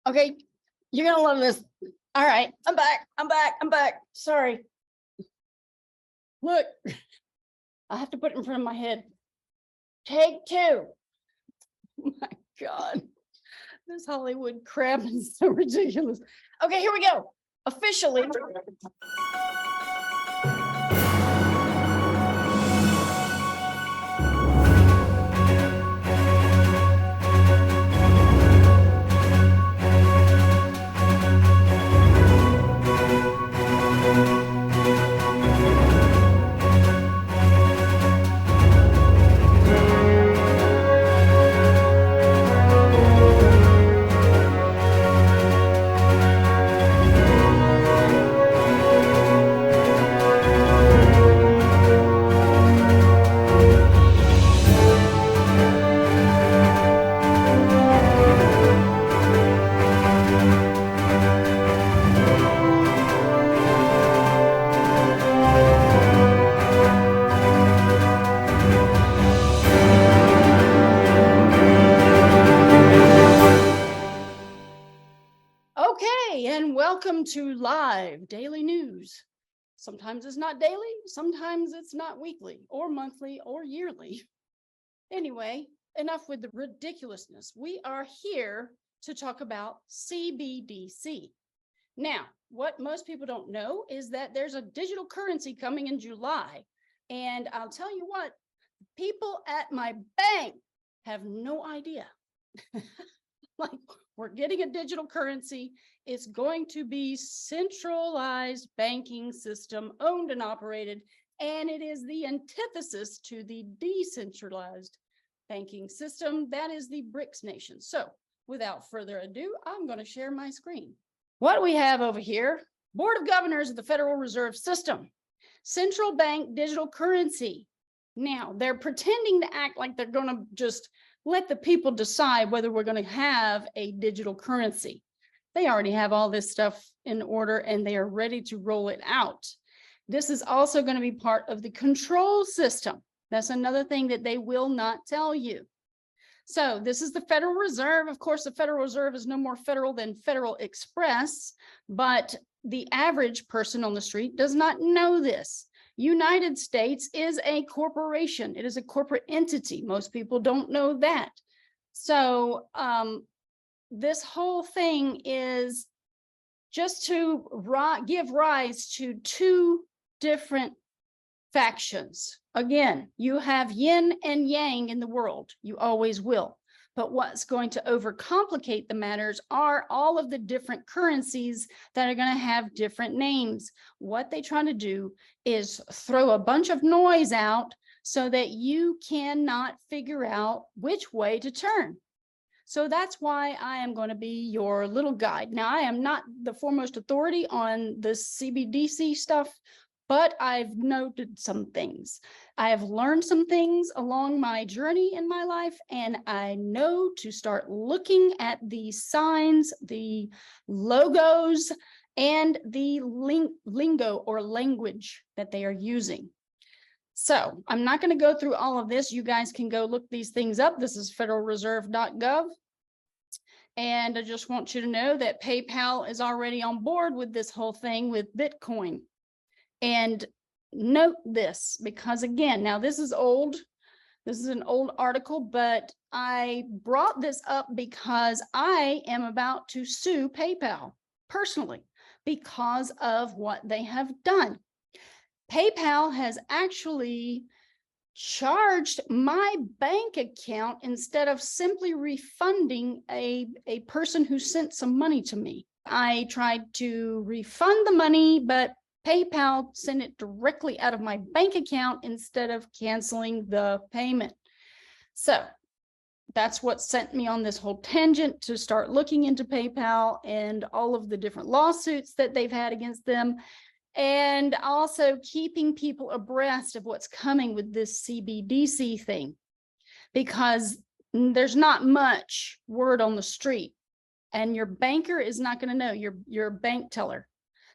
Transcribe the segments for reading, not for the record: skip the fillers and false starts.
Okay, you're gonna love this. All right, I'm back. Sorry. Look, I have to put it in front of my head. Take two. Oh my God, this Hollywood crap is so ridiculous. Okay, here we go. Officially. Okay, and welcome to live daily news. Sometimes it's not daily, sometimes it's not weekly or monthly or yearly. Anyway, enough with the ridiculousness. We are here to talk about CBDC. Now, what most people don't know is that there's a digital currency coming in July. And I'll tell you what, people at my bank have no idea. Like, we're getting a digital currency. It's going to be centralized banking system owned and operated, and it is the antithesis to the decentralized banking system. That is the BRICS nation. So without further ado, I'm going to share my screen. What we have over here, Board of Governors of the Federal Reserve System, central bank digital currency. Now, they're pretending to act like they're going to just let the people decide whether we're going to have a digital currency. They already have all this stuff in order and they are ready to roll it out. This is also going to be part of the control system. That's another thing that they will not tell you. So this is the Federal Reserve. Of course, the Federal Reserve is no more federal than Federal Express, but the average person on the street does not know this. United States is a corporation. It is a corporate entity. Most people don't know that. So this whole thing is just to give rise to two different factions. Again, you have yin and yang in the world. You always will. But what's going to overcomplicate the matters are all of the different currencies that are going to have different names. What they're trying to do is throw a bunch of noise out so that you cannot figure out which way to turn. So that's why I am going to be your little guide. Now, I am not the foremost authority on the CBDC stuff, but I've noted some things. I have learned some things along my journey in my life, and I know to start looking at the signs, the logos, and the lingo or language that they are using. So I'm not going to go through all of this. You guys can go look these things up. This is federalreserve.gov. And I just want you to know that PayPal is already on board with this whole thing with Bitcoin. And note this, because again, now this is old. This is an old article, but I brought this up because I am about to sue PayPal personally because of what they have done. PayPal has actually charged my bank account instead of simply refunding a person who sent some money to me. I tried to refund the money, but PayPal sent it directly out of my bank account instead of canceling the payment. So that's what sent me on this whole tangent to start looking into PayPal and all of the different lawsuits that they've had against them, and also keeping people abreast of what's coming with this CBDC thing, because there's not much word on the street, and your banker is not going to know, your bank teller.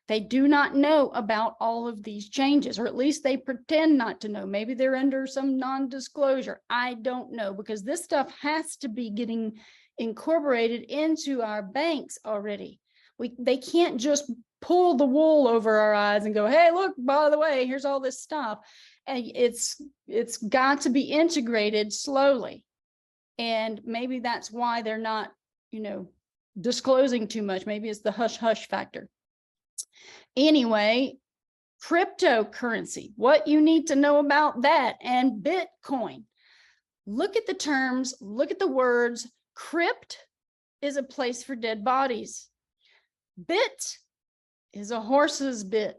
They do not know about all of these changes, or at least they pretend not to know. Maybe they're under some non-disclosure. I don't know, because this stuff has to be getting incorporated into our banks already. They can't just pull the wool over our eyes and go, hey, look, by the way, here's all this stuff. And it's got to be integrated slowly. And maybe that's why they're not, disclosing too much. Maybe it's the hush hush factor. Anyway, cryptocurrency, what you need to know about that, and Bitcoin. Look at the terms, look at the words. Crypt is a place for dead bodies. Bit is a horse's bit.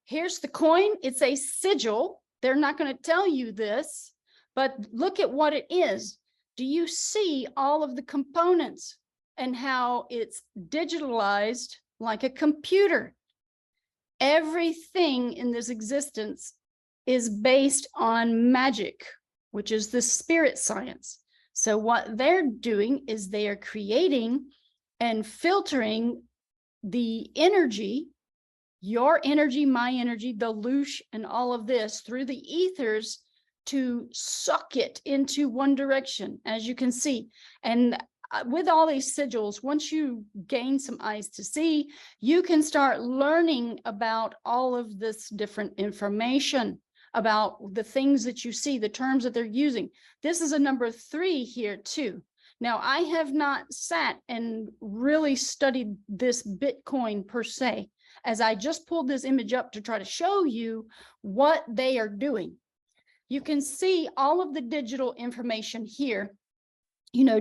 Here's the coin. It's a sigil. They're not going to tell you this, but look at what it is. Do you see all of the components and how it's digitalized like a computer? Everything in this existence is based on magic, which is the spirit science. So what they're doing is they are creating and filtering the energy, your energy, my energy, the loosh, and all of this through the ethers to suck it into one direction, as you can see. And with all these sigils, once you gain some eyes to see, you can start learning about all of this different information about the things that you see, the terms that they're using. This is a number 3 here too. Now, I have not sat and really studied this Bitcoin per se, as I just pulled this image up to try to show you what they are doing. You can see all of the digital information here,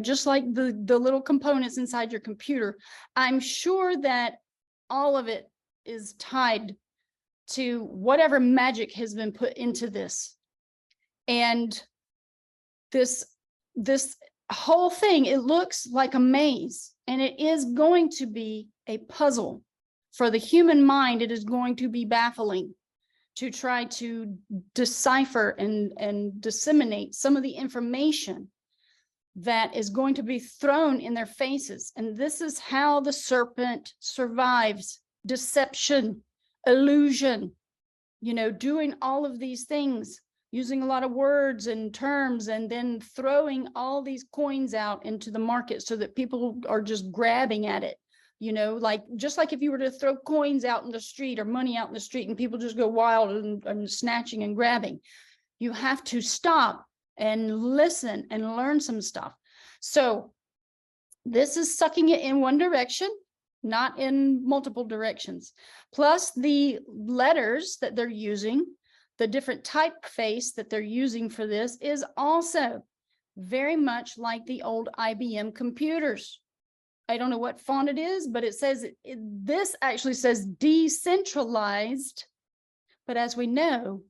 just like the little components inside your computer. I'm sure that all of it is tied to whatever magic has been put into this. And this whole thing, it looks like a maze, and it is going to be a puzzle. For the human mind, it is going to be baffling to try to decipher and disseminate some of the information that is going to be thrown in their faces. And this is how the serpent survives: deception, illusion, doing all of these things, using a lot of words and terms, and then throwing all these coins out into the market so that people are just grabbing at it. Just like if you were to throw coins out in the street or money out in the street and people just go wild and snatching and grabbing, you have to stop and listen and learn some stuff. So this is sucking it in one direction, not in multiple directions. Plus the letters that they're using, the different typeface that they're using for this is also very much like the old IBM computers. I don't know what font it is, but it says, this actually says decentralized. But as we know,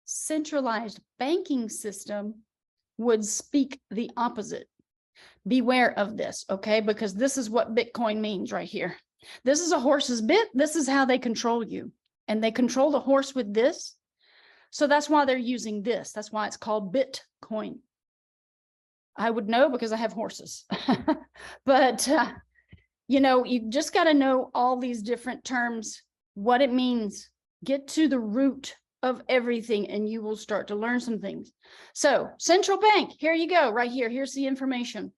centralized banking system would speak the opposite. Beware of this, okay? Because this is what Bitcoin means right here. This is a horse's bit. This is how they control you. And they control the horse with this. So that's why they're using this. That's why it's called Bitcoin. I would know because I have horses. But, you just got to know all these different terms, what it means. Get to the root of everything and you will start to learn some things. So central bank, here you go, right here. Here's the information.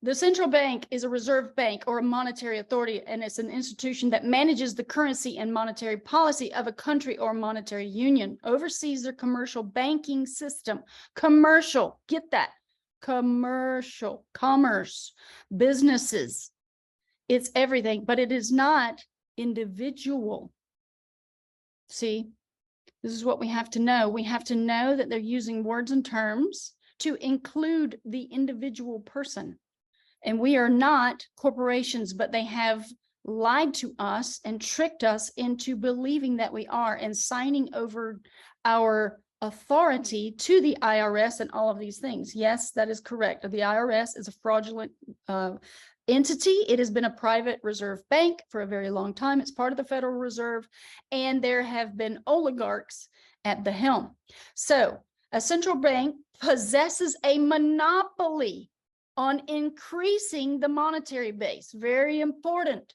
The central bank is a reserve bank or a monetary authority, and it's an institution that manages the currency and monetary policy of a country or monetary union, oversees their commercial banking system. Commercial, get that. Commercial, commerce, businesses. It's everything, but it is not individual. See, this is what we have to know. We have to know that they're using words and terms to include the individual person. And we are not corporations, but they have lied to us and tricked us into believing that we are and signing over our authority to the IRS and all of these things. Yes, that is correct. The IRS is a fraudulent entity. It has been a private reserve bank for a very long time. It's part of the Federal Reserve, and there have been oligarchs at the helm. So a central bank possesses a monopoly on increasing the monetary base. Very important.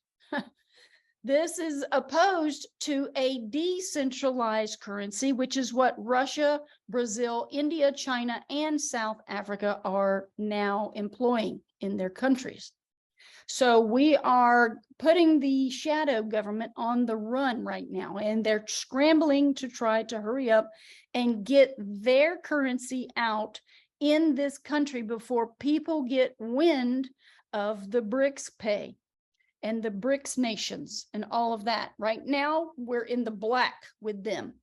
This is opposed to a decentralized currency, which is what Russia, Brazil, India, China, and South Africa are now employing. in their countries. So we are putting the shadow government on the run right now, and they're scrambling to try to hurry up and get their currency out in this country before people get wind of the BRICS pay and the BRICS nations and all of that. Right now, we're in the black with them.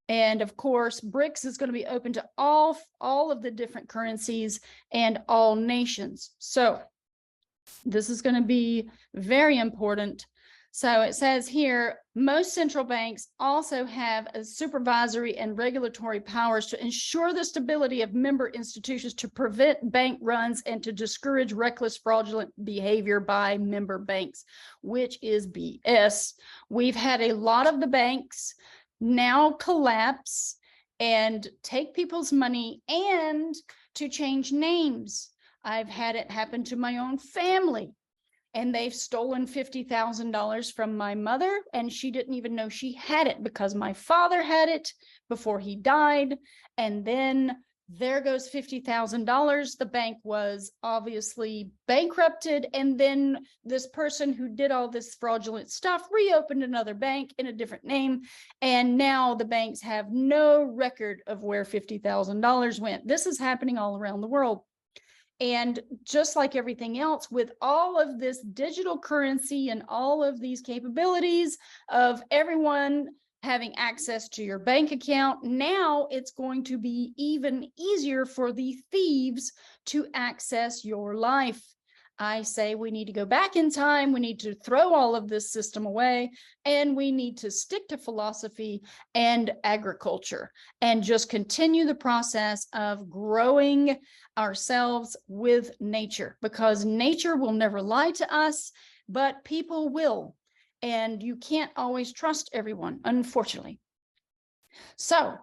And of course, BRICS is going to be open to all of the different currencies and all nations. So this is going to be very important. So it says here, most central banks also have a supervisory and regulatory powers to ensure the stability of member institutions, to prevent bank runs and to discourage reckless, fraudulent behavior by member banks, which is BS. We've had a lot of the banks now collapse and take people's money and to change names. I've had it happen to my own family, and they've stolen $50,000 from my mother, and she didn't even know she had it because my father had it before he died. And then there goes $50,000. The bank was obviously bankrupted. And then this person who did all this fraudulent stuff reopened another bank in a different name. And now the banks have no record of where $50,000 went. This is happening all around the world. And just like everything else, with all of this digital currency and all of these capabilities of everyone having access to your bank account, now it's going to be even easier for the thieves to access your life. I say we need to go back in time. We need to throw all of this system away, and we need to stick to philosophy and agriculture and just continue the process of growing ourselves with nature, because nature will never lie to us, but people will. And you can't always trust everyone, unfortunately. So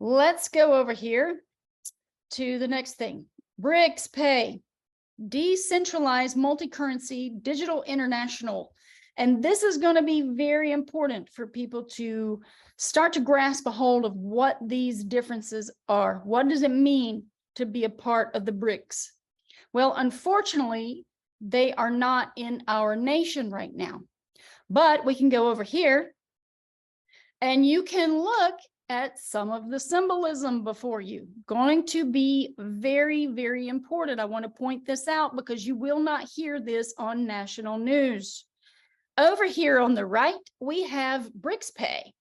let's go over here to the next thing. BRICS pay. Decentralized multi-currency digital international. And this is going to be very important for people to start to grasp a hold of what these differences are. What does it mean to be a part of the BRICS? Well, unfortunately, they are not in our nation right now. But we can go over here and you can look at some of the symbolism before you. Going to be very, very important. I want to point this out because you will not hear this on national news. Over here on the right, we have BRICS Pay.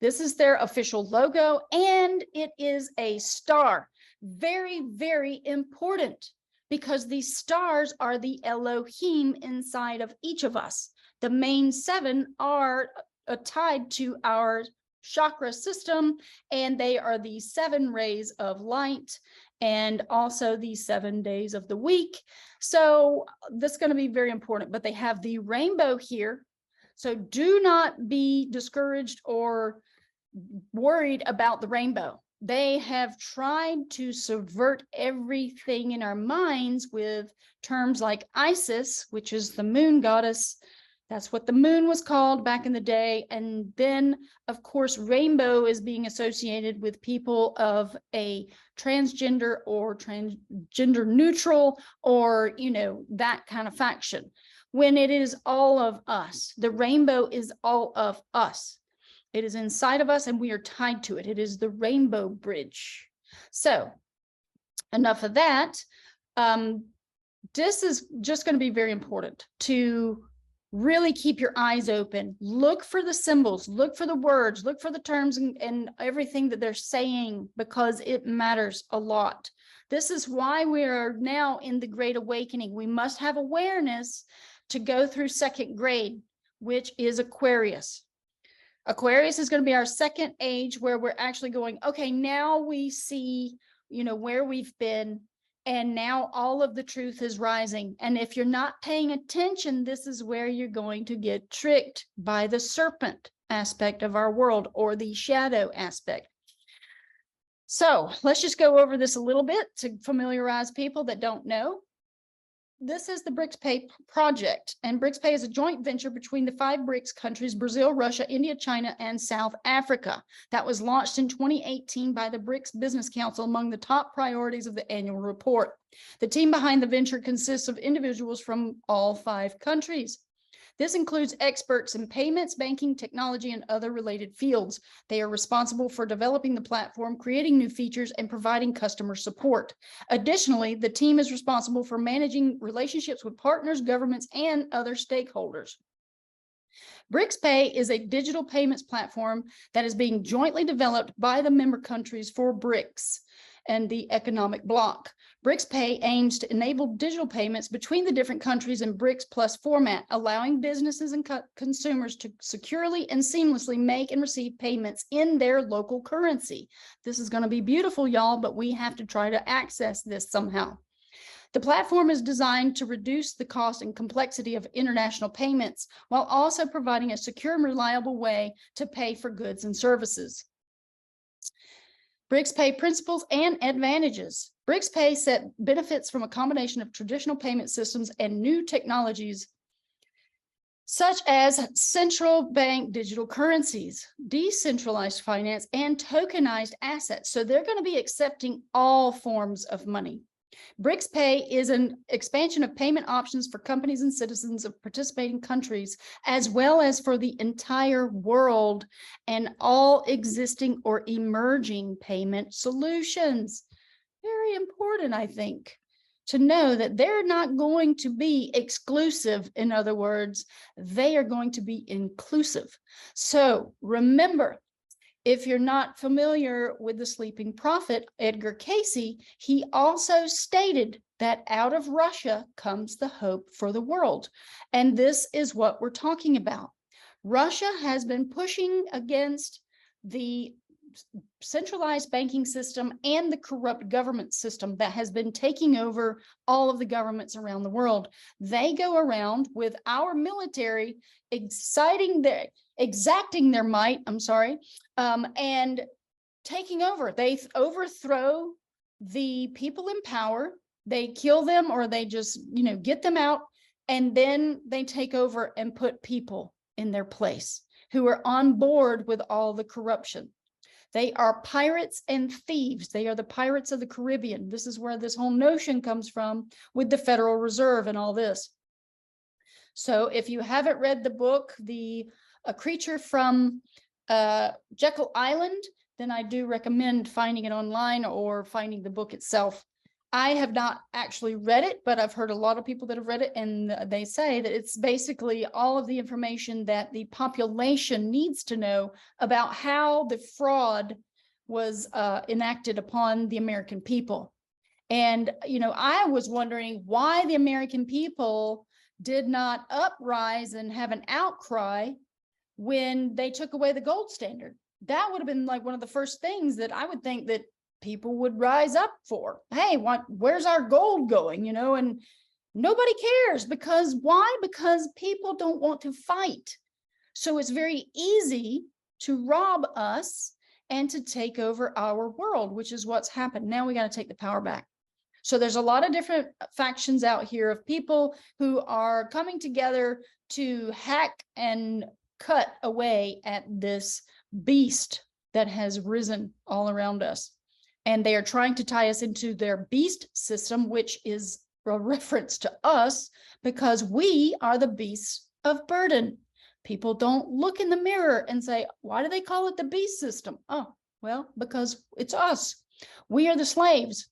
This is their official logo, and it is a star. Very, very important, because these stars are the Elohim inside of each of us. The main 7 are tied to our chakra system, and they are the 7 rays of light and also the 7 days of the week. So this is going to be very important, but they have the rainbow here. So do not be discouraged or worried about the rainbow. They have tried to subvert everything in our minds with terms like Isis, which is the moon goddess. That's what the moon was called back in the day. And then, of course, rainbow is being associated with people of a transgender or transgender neutral, or, you know, that kind of faction, when it is all of us. The rainbow is all of us. It is inside of us and we are tied to it. It is the rainbow bridge. So enough of that. This is just going to be very important to really keep your eyes open. Look for the symbols, look for the words, look for the terms and everything that they're saying, because it matters a lot. This is why we are now in the Great Awakening. We must have awareness to go through 2nd grade, which is Aquarius. Aquarius is going to be our 2nd age, where we're actually going, okay, now we see, you know, where we've been. And now all of the truth is rising. And if you're not paying attention, this is where you're going to get tricked by the serpent aspect of our world, or the shadow aspect. So let's just go over this a little bit to familiarize people that don't know. this is the BRICS project, and BRICS is a joint venture between the 5 BRICS countries, Brazil, Russia, India, China, and South Africa. That was launched in 2018 by the BRICS Business Council among the top priorities of the annual report. The team behind the venture consists of individuals from all 5 countries. This includes experts in payments, banking, technology, and other related fields. They are responsible for developing the platform, creating new features, and providing customer support. Additionally, the team is responsible for managing relationships with partners, governments, and other stakeholders. BRICS is a digital payments platform that is being jointly developed by the member countries for BRICS and the economic bloc. BRICS aims to enable digital payments between the different countries in BRICS Plus format, allowing businesses and consumers to securely and seamlessly make and receive payments in their local currency. This is going to be beautiful, y'all, but we have to try to access this somehow. The platform is designed to reduce the cost and complexity of international payments while also providing a secure and reliable way to pay for goods and services. BRICS principles and advantages. BRICS set benefits from a combination of traditional payment systems and new technologies, such as central bank digital currencies, decentralized finance, and tokenized assets. So they're going to be accepting all forms of money. BRICS is an expansion of payment options for companies and citizens of participating countries, as well as for the entire world and all existing or emerging payment solutions. Very important, I think, to know that they're not going to be exclusive. In other words, they are going to be inclusive. So remember, if you're not familiar with the Sleeping Prophet, Edgar Cayce, he also stated that out of Russia comes the hope for the world. And this is what we're talking about. Russia has been pushing against the centralized banking system and the corrupt government system that has been taking over all of the governments around the world. They go around with our military exacting their might, and taking over. They overthrow the people in power, they kill them, or they just, get them out, and then they take over and put people in their place who are on board with all the corruption. They are pirates and thieves. They are the pirates of the Caribbean. This is where this whole notion comes from with the Federal Reserve and all this. So if you haven't read the book, A Creature from Jekyll Island, then I do recommend finding it online or finding the book itself. I have not actually read it, but I've heard a lot of people that have read it, and they say that it's basically all of the information that the population needs to know about how the fraud was enacted upon the American people. And, I was wondering why the American people did not uprise and have an outcry when they took away the gold standard. That would have been like one of the first things that I would think that people would rise up for. Hey, where's our gold going? And nobody cares. Because why? Because people don't want to fight. So it's very easy to rob us and to take over our world, which is what's happened. Now we got to take the power back. So there's a lot of different factions out here of people who are coming together to hack and cut away at this beast that has risen all around us. And they are trying to tie us into their beast system, which is a reference to us because we are the beasts of burden. People don't look in the mirror and say, why do they call it the beast system? Oh, well, because it's us. We are the slaves,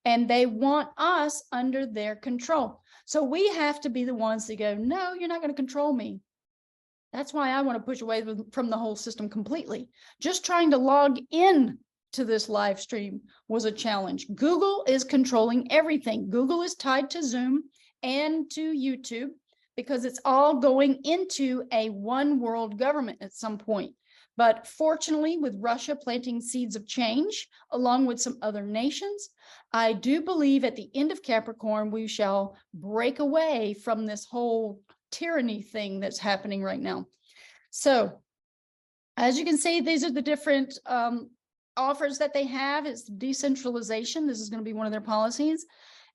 and they want us under their control. So we have to be the ones that go, no, you're not going to control me. That's why I want to push away from the whole system completely. Just trying to log in to this live stream was a challenge. Google is controlling everything. Google is tied to Zoom and to YouTube because it's all going into a one world government at some point. But fortunately, with Russia planting seeds of change, along with some other nations, I do believe at the end of Capricorn, we shall break away from this whole tyranny thing that's happening right now. So as you can see, these are the different offers that they have. It's decentralization. This is going to be one of their policies.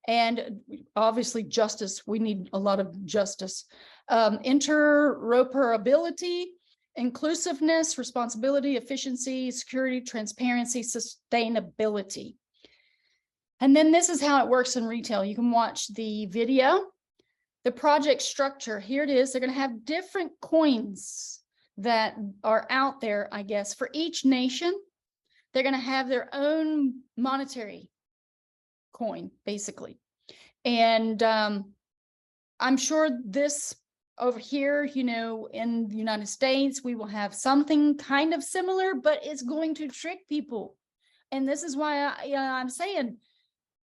And obviously justice, we need a lot of justice. Interoperability, inclusiveness, responsibility, efficiency, security, transparency, sustainability. And then this is how it works in retail. You can watch the video. The project structure, here it is. They're going to have different coins that are out there, I guess, for each nation. They're going to have their own monetary coin, basically. And I'm sure this over here, you know, in the United States, we will have something kind of similar, but it's going to trick people. And this is why I'm saying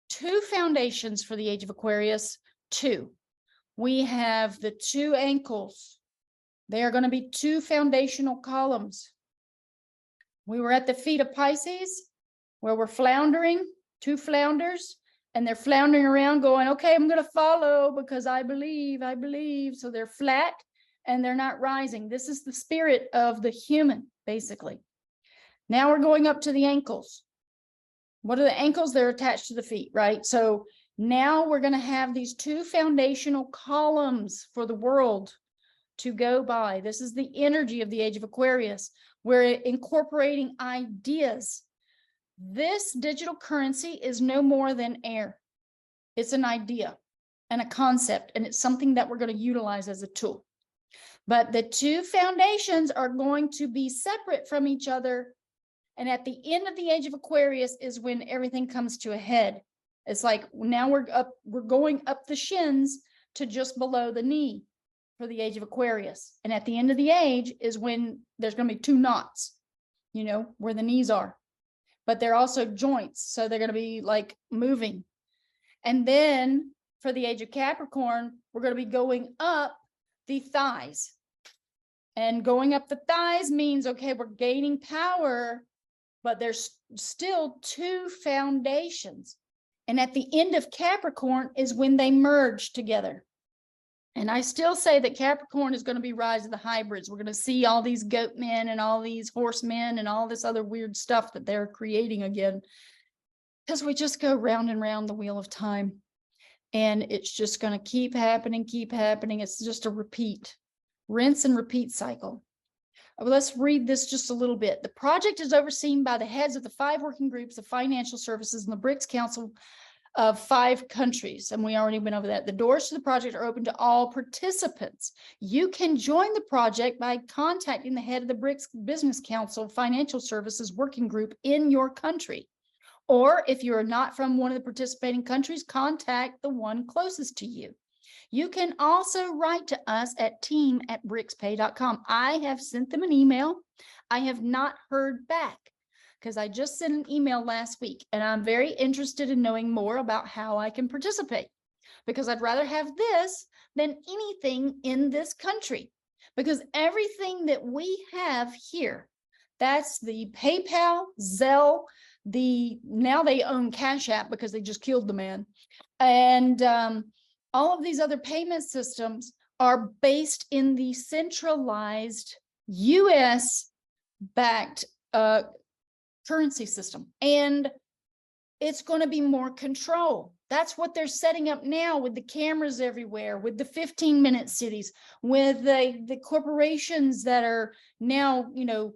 2 foundations for the age of Aquarius, 2. We have the 2 ankles. They are going to be 2 foundational columns. We were at the feet of Pisces, where we're floundering, 2 flounders, and they're floundering around going, okay, I'm going to follow because I believe. So they're flat and they're not rising. This is the spirit of the human, basically. Now we're going up to the ankles. What are the ankles? They're attached to the feet, right? So now we're going to have these 2 foundational columns for the world to go by. This is the energy of the age of Aquarius. We're incorporating ideas. This digital currency is no more than air. It's an idea and a concept, and it's something that we're going to utilize as a tool. But the 2 foundations are going to be separate from each other. And at the end of the age of Aquarius is when everything comes to a head. It's like now we're going up the shins to just below the knee for the age of Aquarius. And at the end of the age is when there's going to be 2 knots, you know, where the knees are. But they're also joints. So they're going to be like moving. And then for the age of Capricorn, we're going to be going up the thighs. And going up the thighs means, okay, we're gaining power, but there's still 2 foundations. And at the end of Capricorn is when they merge together. And I still say that Capricorn is going to be rise of the hybrids. We're going to see all these goat men and all these horsemen and all this other weird stuff that they're creating again. Because we just go round and round the wheel of time. And it's just going to keep happening. It's just a repeat, rinse and repeat cycle. Let's read this just a little bit. The project is overseen by the heads of the 5 working groups of financial services and the BRICS Council of 5 countries. And we already went over that. The doors to the project are open to all participants. You can join the project by contacting the head of the BRICS Business Council Financial Services Working Group in your country. Or if you are not from one of the participating countries, contact the one closest to you. You can also write to us at team@bricspay.com. I have sent them an email. I have not heard back because I just sent an email last week, and I'm very interested in knowing more about how I can participate, because I'd rather have this than anything in this country, because everything that we have here, that's the PayPal, Zelle, now they own Cash App because they just killed the man. And all of these other payment systems are based in the centralized US-backed currency system. And it's going to be more control. That's what they're setting up now with the cameras everywhere, with the 15-minute cities, with the corporations that are now, you know,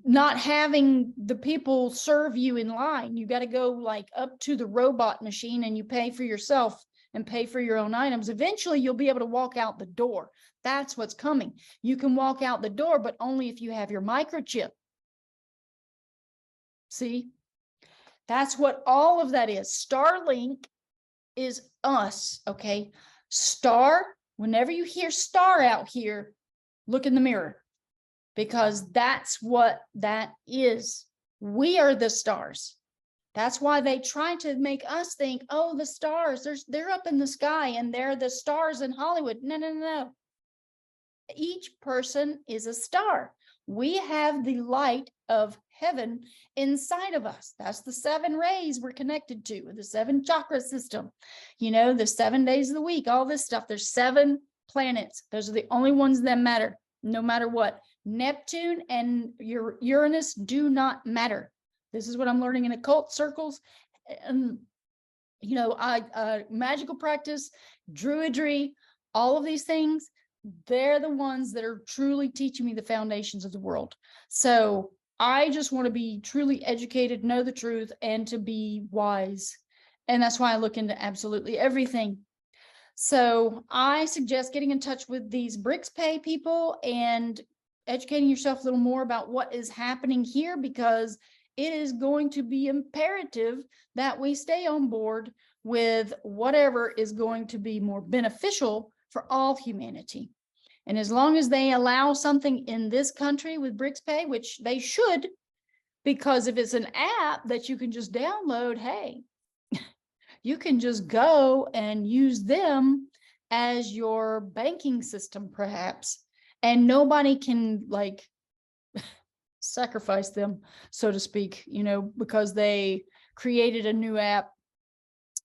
not having the people serve you in line. You got to go like up to the robot machine and you pay for yourself and pay for your own items. Eventually, you'll be able to walk out the door. That's what's coming. You can walk out the door, but only if you have your microchip. See, that's what all of that is. Starlink is us, okay? Star, whenever you hear star out here, look in the mirror, because that's what that is. We are the stars. That's why they try to make us think, oh, the stars, they're up in the sky and they're the stars in Hollywood. No, no, no. Each person is a star. We have the light of heaven inside of us. That's the 7 rays we're connected to, the 7 chakra system, you know, the 7 days of the week, all this stuff. There's 7 planets. Those are the only ones that matter, no matter what. Neptune and Uranus do not matter. This is what I'm learning in occult circles. magical practice, druidry, all of these things, they're the ones that are truly teaching me the foundations of the world. So I just want to be truly educated, know the truth, and to be wise. And that's why I look into absolutely everything. So I suggest getting in touch with these BRICS Pay people and educating yourself a little more about what is happening here, because it is going to be imperative that we stay on board with whatever is going to be more beneficial for all humanity. And as long as they allow something in this country with BRICS Pay, which they should, because if it's an app that you can just download, hey, you can just go and use them as your banking system, perhaps, and nobody can like sacrifice them, so to speak, because they created a new app.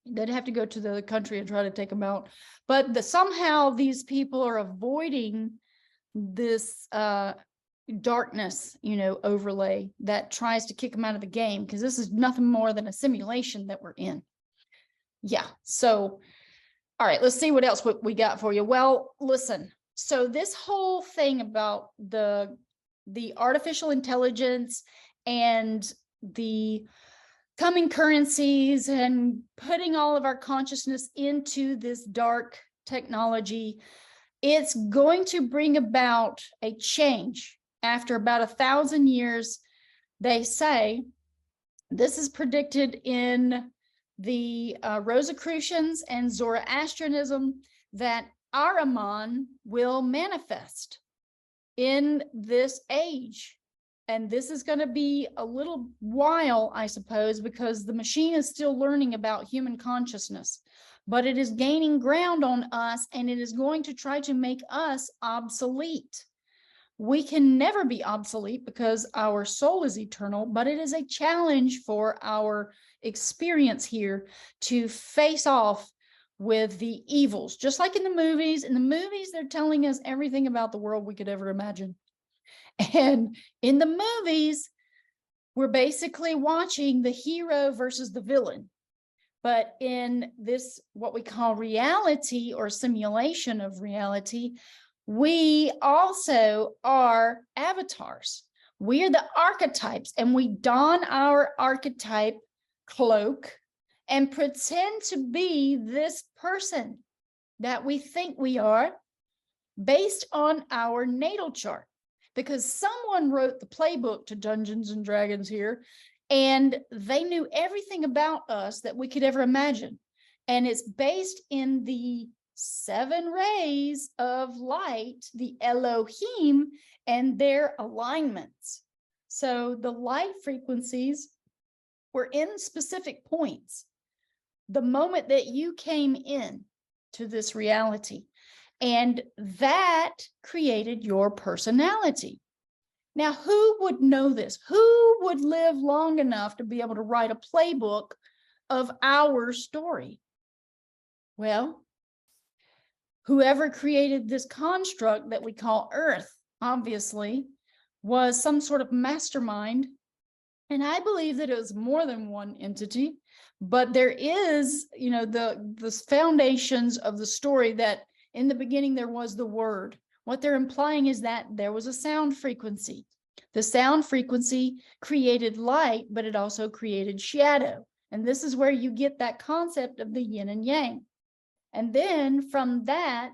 They'd have to go to the country and try to take them out. But somehow these people are avoiding this darkness, overlay that tries to kick them out of the game, because this is nothing more than a simulation that we're in. Yeah. So, all right, let's see what else we got for you. Well, listen, so this whole thing about the artificial intelligence and the coming currencies and putting all of our consciousness into this dark technology, it's going to bring about a change after about 1,000 years. They say this is predicted in the Rosicrucians and Zoroastrianism, that Ahriman will manifest in this age. And this is going to be a little while, I suppose, because the machine is still learning about human consciousness, but it is gaining ground on us, and it is going to try to make us obsolete. We can never be obsolete because our soul is eternal, but it is a challenge for our experience here to face off with the evils, just like in the movies. In the movies, they're telling us everything about the world we could ever imagine. And in the movies, we're basically watching the hero versus the villain. But in this, what we call reality or simulation of reality, we also are avatars. We are the archetypes, and we don our archetype cloak and pretend to be this person that we think we are based on our natal chart. Because someone wrote the playbook to Dungeons and Dragons here, and they knew everything about us that we could ever imagine. And it's based in the 7 rays of light, the Elohim, and their alignments. So the light frequencies were in specific points the moment that you came in to this reality. And that created your personality. Now, who would know this? Who would live long enough to be able to write a playbook of our story? Well, whoever created this construct that we call Earth, obviously, was some sort of mastermind. And I believe that it was more than one entity, but there is, the foundations of the story that in the beginning there was the word. What they're implying is that there was a sound frequency. The sound frequency created light, but it also created shadow. And this is where you get that concept of the yin and yang. And then from that,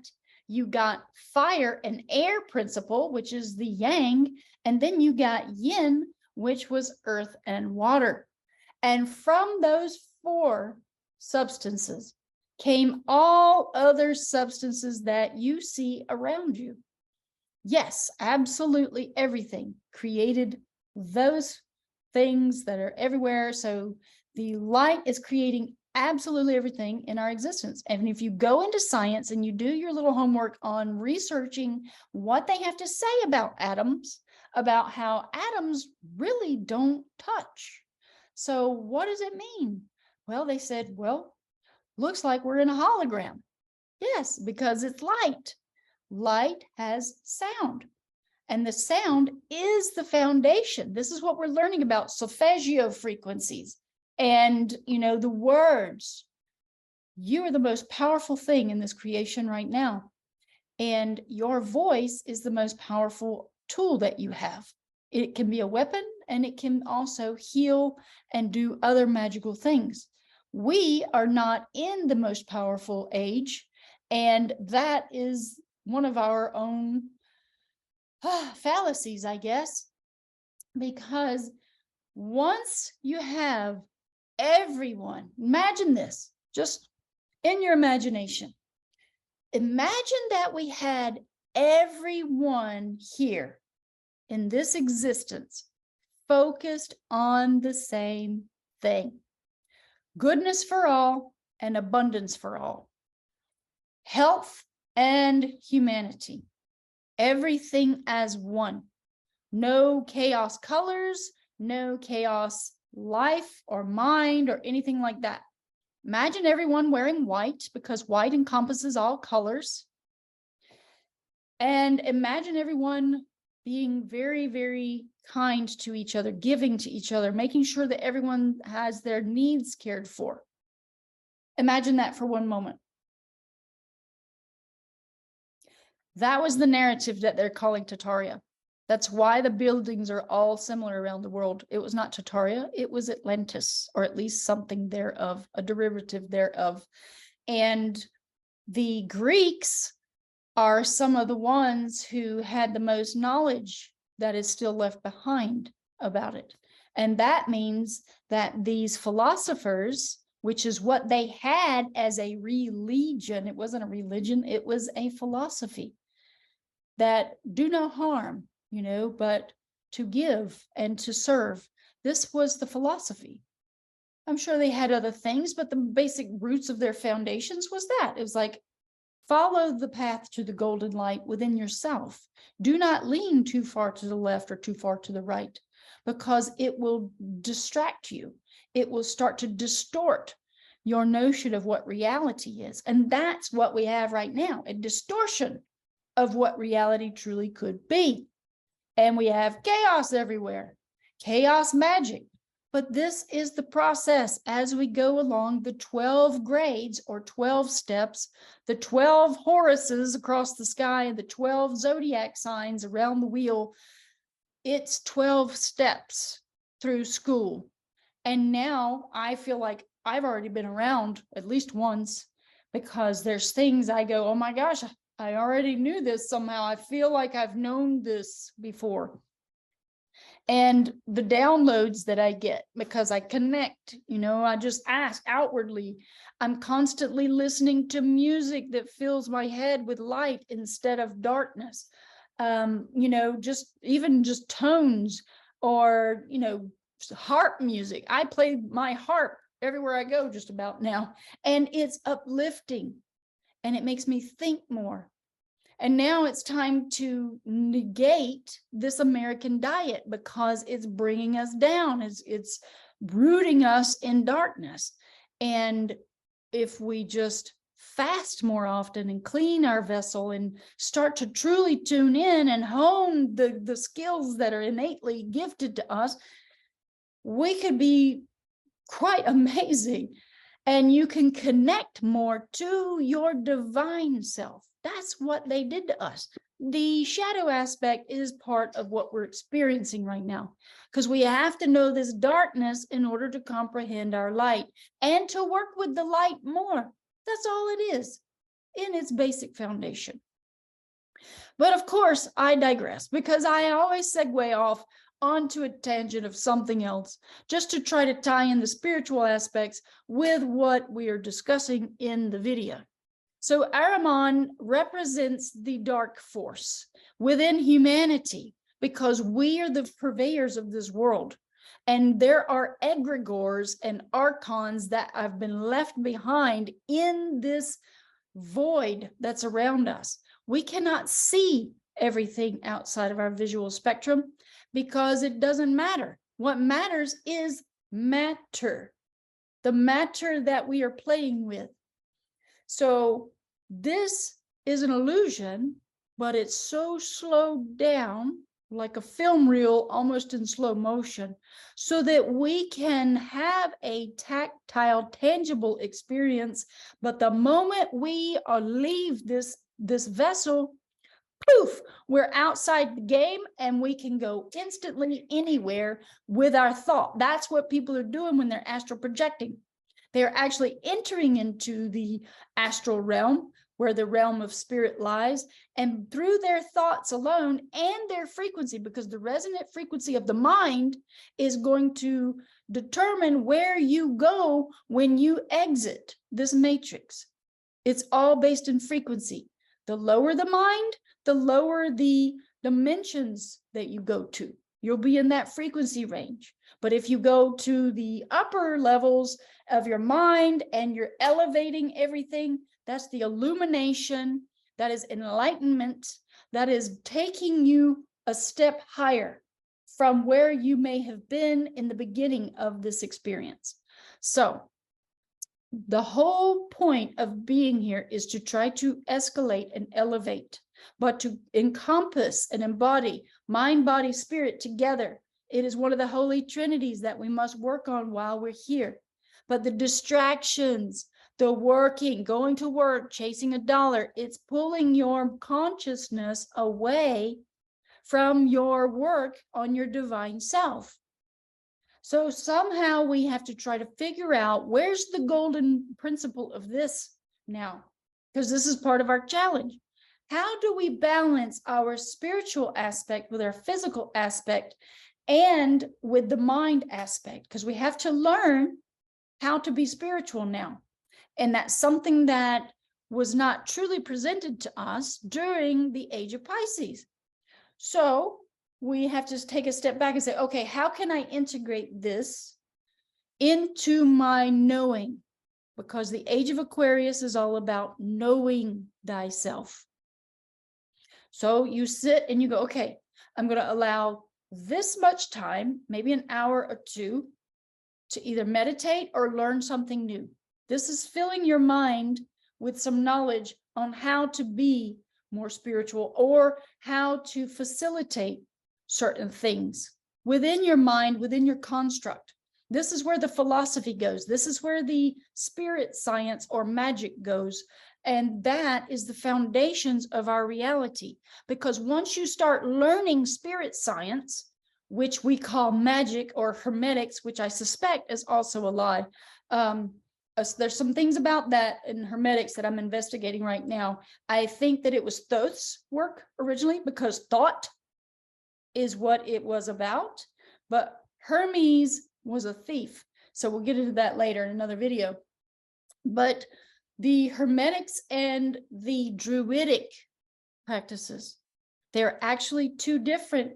you got fire and air principle, which is the yang. And then you got yin, which was earth and water. And from those 4 substances came all other substances that you see around you. Yes, absolutely everything created those things that are everywhere. So the light is creating absolutely everything in our existence. And if you go into science and you do your little homework on researching what they have to say about atoms, about how atoms really don't touch. So what does it mean? Well, they said, looks like we're in a hologram. Yes, because it's light. Light has sound. And the sound is the foundation. This is what we're learning about solfeggio frequencies and, the words. You are the most powerful thing in this creation right now. And your voice is the most powerful tool that you have. It can be a weapon, and it can also heal and do other magical things. We are not in the most powerful age, and that is one of our own fallacies, I guess, because once you have everyone, imagine this, just in your imagination. Imagine that we had everyone here in this existence focused on the same thing: goodness for all and abundance for all, health and humanity, everything as one. No chaos colors, no chaos life or mind or anything like that. Imagine everyone wearing white, because white encompasses all colors. And imagine everyone being very, very kind to each other, giving to each other, making sure that everyone has their needs cared for. Imagine that for one moment. That was the narrative that they're calling Tartaria. That's why the buildings are all similar around the world. It was not Tartaria, it was Atlantis, or at least something thereof, a derivative thereof. And the Greeks are some of the ones who had the most knowledge that is still left behind about it. And that means that these philosophers, which is what they had as a religion, it wasn't a religion, it was a philosophy, that do no harm, but to give and to serve. This was the philosophy. I'm sure they had other things, but the basic roots of their foundations was that. It was like, follow the path to the golden light within yourself. Do not lean too far to the left or too far to the right, because it will distract you. It will start to distort your notion of what reality is. And that's what we have right now, a distortion of what reality truly could be. And we have chaos everywhere, chaos magic. But this is the process as we go along the 12 grades or 12 steps, the 12 Horuses across the sky, and the 12 zodiac signs around the wheel. It's 12 steps through school. And now I feel like I've already been around at least once, because there's things I go, oh my gosh, I already knew this somehow. I feel like I've known this before. And the downloads that I get, because I connect, I just ask outwardly. I'm constantly listening to music that fills my head with light instead of darkness. Just tones, or, harp music. I play my harp everywhere I go just about now, and it's uplifting. And it makes me think more. And now it's time to negate this American diet, because it's bringing us down. It's rooting us in darkness. And if we just fast more often and clean our vessel and start to truly tune in and hone the skills that are innately gifted to us, we could be quite amazing. And you can connect more to your divine self. That's what they did to us. The shadow aspect is part of what we're experiencing right now, because we have to know this darkness in order to comprehend our light and to work with the light more. That's all it is in its basic foundation. But of course, I digress, because I always segue off onto a tangent of something else, just to try to tie in the spiritual aspects with what we are discussing in the video. So Ahriman represents the dark force within humanity, because we are the purveyors of this world. And there are egregores and archons that have been left behind in this void that's around us. We cannot see everything outside of our visual spectrum, because it doesn't matter. What matters is matter, the matter that we are playing with. So this is an illusion, but it's so slowed down like a film reel, almost in slow motion, so that we can have a tactile, tangible experience. But the moment we leave this vessel, poof, we're outside the game and we can go instantly anywhere with our thought. That's what people are doing when they're astral projecting. They're actually entering into the astral realm, where the realm of spirit lies, and through their thoughts alone and their frequency, because the resonant frequency of the mind is going to determine where you go when you exit this matrix. It's all based in frequency. The lower the mind, the lower the dimensions that you go to. You'll be in that frequency range. But if you go to the upper levels of your mind and you're elevating everything, that's the illumination, that is enlightenment, that is taking you a step higher from where you may have been in the beginning of this experience. So the whole point of being here is to try to escalate and elevate, but to encompass and embody mind, body, spirit together. It is one of the holy trinities that we must work on while we're here. But the distractions, the working, going to work, chasing a dollar, it's pulling your consciousness away from your work on your divine self. So somehow we have to try to figure out where's the golden principle of this now, because this is part of our challenge. How do we balance our spiritual aspect with our physical aspect and with the mind aspect? Because we have to learn how to be spiritual now. And that's something that was not truly presented to us during the age of Pisces. So we have to take a step back and say, okay, how can I integrate this into my knowing? Because the age of Aquarius is all about knowing thyself. So you sit and you go, okay, I'm going to allow this much time, maybe an hour or two, to either meditate or learn something new. This is filling your mind with some knowledge on how to be more spiritual or how to facilitate certain things within your mind, within your construct. This is where the philosophy goes. This is where the spirit science or magic goes. And that is the foundations of our reality. Because once you start learning spirit science, which we call magic or hermetics, which I suspect is also a lie. There's some things about that in hermetics that I'm investigating right now. I think that it was Thoth's work originally, because thought is what it was about, but Hermes was a thief. So we'll get into that later in another video. But the hermetics and the druidic practices, they're actually two different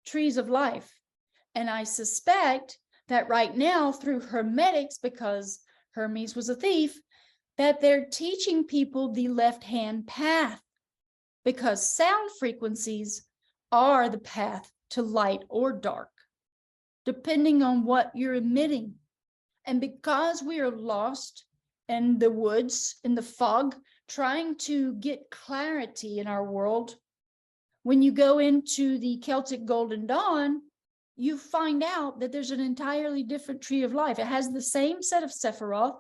trees of life. And I suspect that right now through hermetics, because Hermes was a thief, that they're teaching people the left-hand path, because sound frequencies are the path to light or dark, depending on what you're emitting. And because we are lost in the woods, in the fog, trying to get clarity in our world, when you go into the Celtic Golden Dawn, you find out that there's an entirely different tree of life. It has the same set of Sephiroth,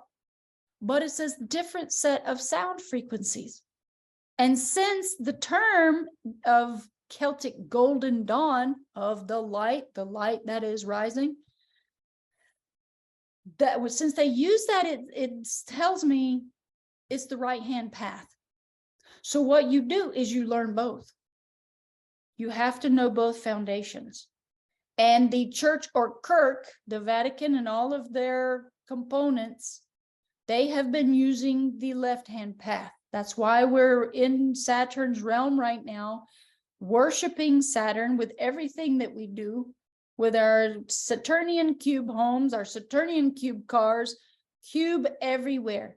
but it says different set of sound frequencies. And since the term of Celtic Golden Dawn, of the light that is rising, that was, since they use that, it tells me it's the right-hand path. So what you do is you learn both. You have to know both foundations. And the church or Kirk, the Vatican and all of their components, they have been using the left-hand path. That's why we're in Saturn's realm right now, worshiping Saturn with everything that we do, with our Saturnian cube homes, our Saturnian cube cars, cube everywhere.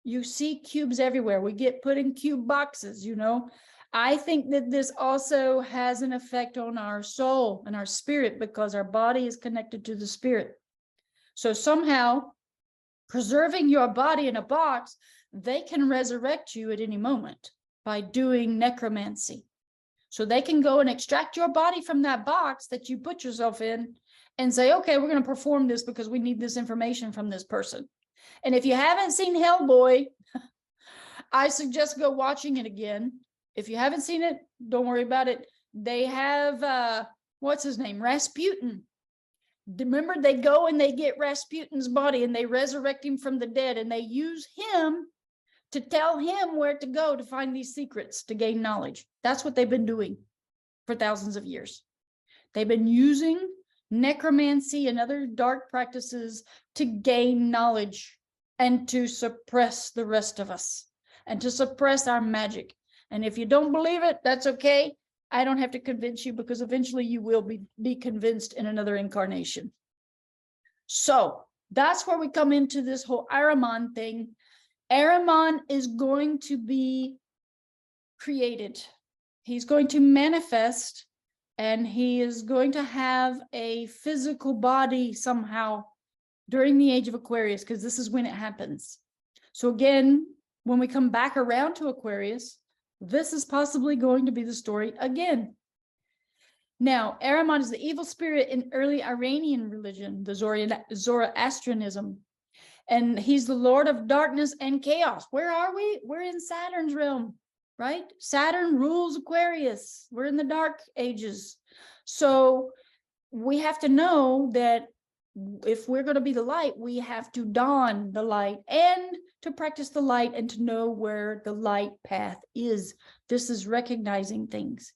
You see cubes everywhere. We get put in cube boxes, you know. I think that this also has an effect on our soul and our spirit, because our body is connected to the spirit. So somehow, preserving your body in a box, they can resurrect you at any moment by doing necromancy. So they can go and extract your body from that box that you put yourself in and say, okay, we're going to perform this because we need this information from this person. And if you haven't seen Hellboy, I suggest go watching it again. If you haven't seen it, don't worry about it. They have, what's his name? Rasputin. Remember, they go and they get Rasputin's body and they resurrect him from the dead, and they use him to tell him where to go to find these secrets to gain knowledge. That's what they've been doing for thousands of years. They've been using necromancy and other dark practices to gain knowledge and to suppress the rest of us and to suppress our magic. And if you don't believe it, that's okay. I don't have to convince you, because eventually you will be convinced in another incarnation. So that's where we come into this whole Ahriman thing. Ahriman is going to be created. He's going to manifest, and he is going to have a physical body somehow during the age of Aquarius, because this is when it happens. So again, when we come back around to Aquarius, this is possibly going to be the story again. Now, Ahriman is the evil spirit in early Iranian religion, the Zoroastrianism. And he's the Lord of darkness and chaos. Where are we? We're in Saturn's realm, right? Saturn rules Aquarius. We're in the dark ages. So we have to know that if we're going to be the light, we have to don the light and to practice the light and to know where the light path is. This is recognizing things.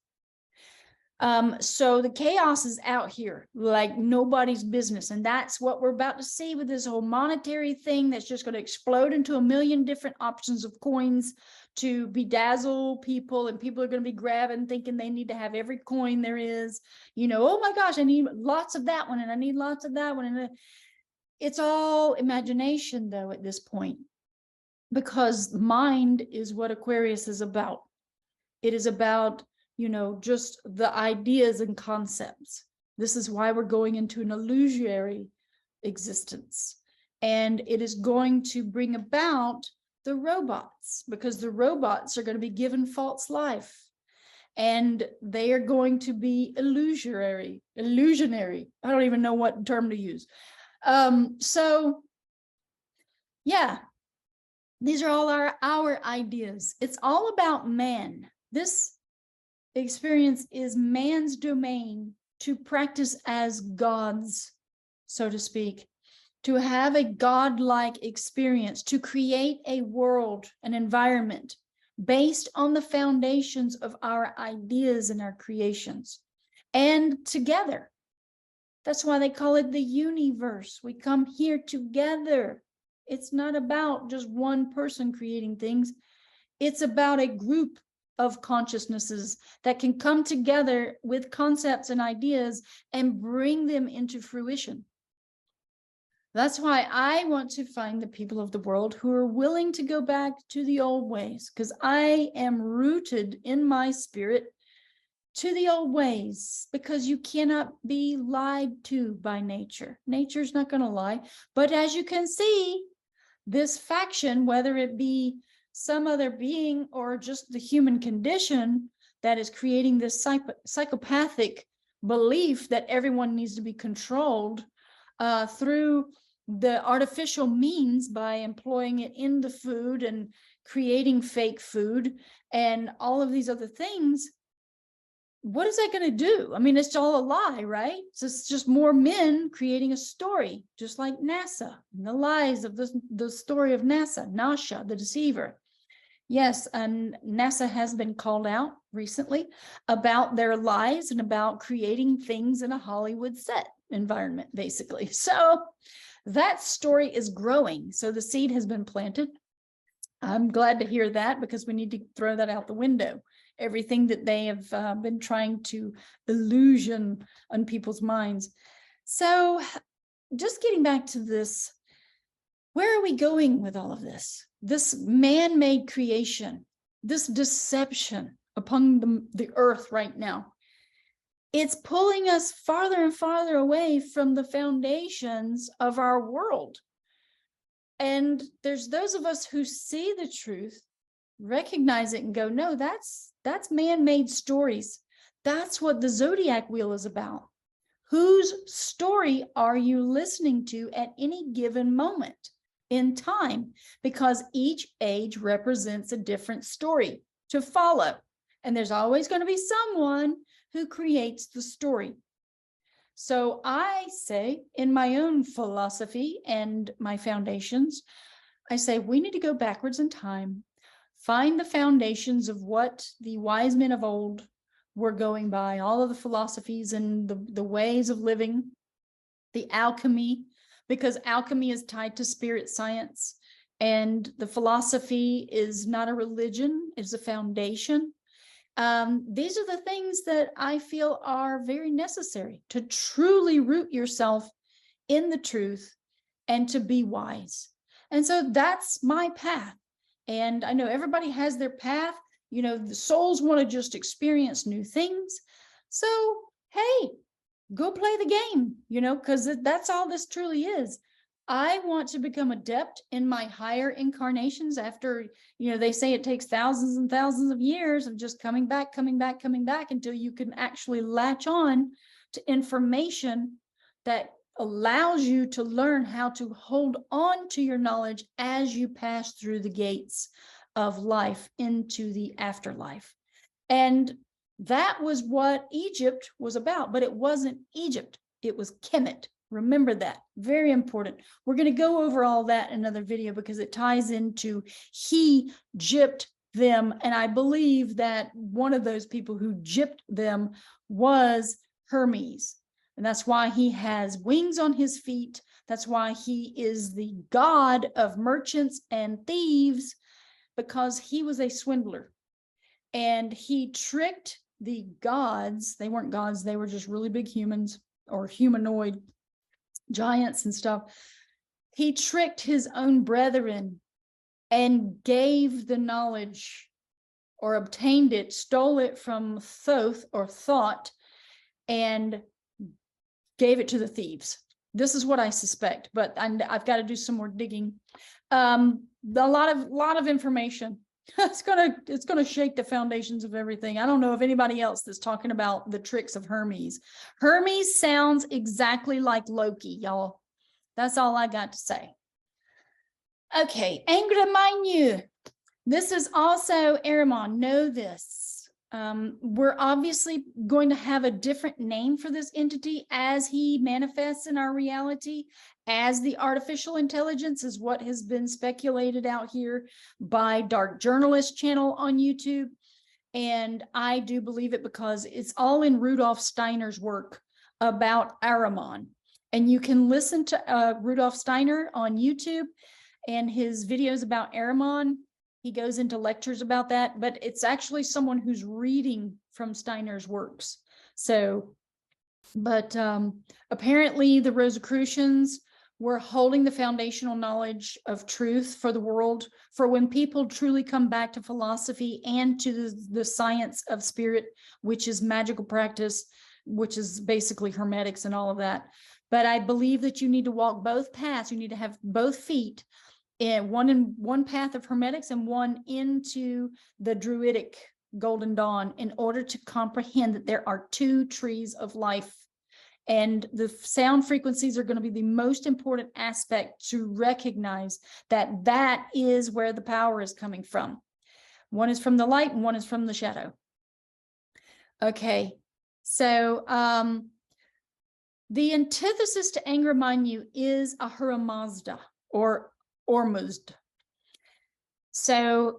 So the chaos is out here like nobody's business. And that's what we're about to see with this whole monetary thing that's just going to explode into a million different options of coins to bedazzle people. And people are going to be grabbing, thinking they need to have every coin there is. You know, oh my gosh, I need lots of that one and I need lots of that one. And it's all imagination, though, at this point, because mind is what Aquarius is about. It is about, you know, just the ideas and concepts. This is why we're going into an illusory existence. And it is going to bring about the robots, because the robots are going to be given false life. And they are going to be illusionary. I don't even know what term to use. So, yeah, these are all our ideas. It's all about man. This experience is man's domain to practice as gods, so to speak, to have a godlike experience, to create a world, an environment based on the foundations of our ideas and our creations, and together. That's why they call it the universe. We come here together. It's not about just one person creating things. It's about a group of consciousnesses that can come together with concepts and ideas and bring them into fruition. That's why I want to find the people of the world who are willing to go back to the old ways, because I am rooted in my spirit to the old ways, because you cannot be lied to by nature. Nature's not going to lie. But as you can see, this faction, whether it be some other being or just the human condition that is creating this psychopathic belief that everyone needs to be controlled through the artificial means by employing it in the food and creating fake food and all of these other things. What is that going to do? I mean, it's all a lie, right? So it's just more men creating a story, just like NASA and the lies of the story of NASA, the deceiver. Yes, and NASA has been called out recently about their lies and about creating things in a Hollywood set environment, basically. So that story is growing. So the seed has been planted. I'm glad to hear that, because we need to throw that out the window. Everything that they have been trying to illusion on people's minds. So just getting back to this, where are we going with all of this? This man-made creation, this deception upon the earth right now, it's pulling us farther and farther away from the foundations of our world. And there's those of us who see the truth, recognize it and go, no, that's man-made stories. That's what the zodiac wheel is about. Whose story are you listening to at any given moment in time? Because each age represents a different story to follow. And there's always going to be someone who creates the story. So I say, in my own philosophy and my foundations, I say we need to go backwards in time, find the foundations of what the wise men of old were going by, all of the philosophies and the ways of living, the alchemy, because alchemy is tied to spirit science, and the philosophy is not a religion, it's a foundation. These are the things that I feel are very necessary to truly root yourself in the truth and to be wise. And so that's my path. And I know everybody has their path. You know, the souls want to just experience new things. So, hey, go play the game, you know, because that's all this truly is. I want to become adept in my higher incarnations after, you know, they say it takes thousands and thousands of years of just coming back until you can actually latch on to information that allows you to learn how to hold on to your knowledge as you pass through the gates of life into the afterlife. And that was what Egypt was about, but it wasn't Egypt, it was Kemet. Remember that, very important. We're going to go over all that in another video because it ties into he gypped them. And I believe that one of those people who gypped them was Hermes. And that's why he has wings on his feet. That's why he is the god of merchants and thieves, because he was a swindler. And he tricked the gods. They weren't gods, they were just really big humans or humanoid giants and stuff. He tricked his own brethren and gave the knowledge or obtained it, stole it from Thoth or Thought, and gave it to the thieves. This is what I suspect, but I've got to do some more digging. A lot of information. It's gonna shake the foundations of everything. I don't know if anybody else that's talking about the tricks of Hermes. Hermes sounds exactly like Loki, y'all. That's all I got to say. Okay, Angre Manu. This is also Ahriman. Know this. We're obviously going to have a different name for this entity as he manifests in our reality, as the artificial intelligence is what has been speculated out here by Dark Journalist channel on YouTube. And I do believe it because it's all in Rudolf Steiner's work about Ahriman. And you can listen to Rudolf Steiner on YouTube and his videos about Ahriman. He goes into lectures about that, but it's actually someone who's reading from Steiner's works. So, but apparently the Rosicrucians were holding the foundational knowledge of truth for the world, for when people truly come back to philosophy and to the science of spirit, which is magical practice, which is basically hermetics and all of that. But I believe that you need to walk both paths. You need to have both feet, in one path of hermetics and one into the druidic golden dawn, in order to comprehend that there are two trees of life. And the sound frequencies are going to be the most important aspect to recognize that that is where the power is coming from. One is from the light and one is from the shadow. Okay, so the antithesis to Angre Manu is Ahura Mazda, or Ormuzd. So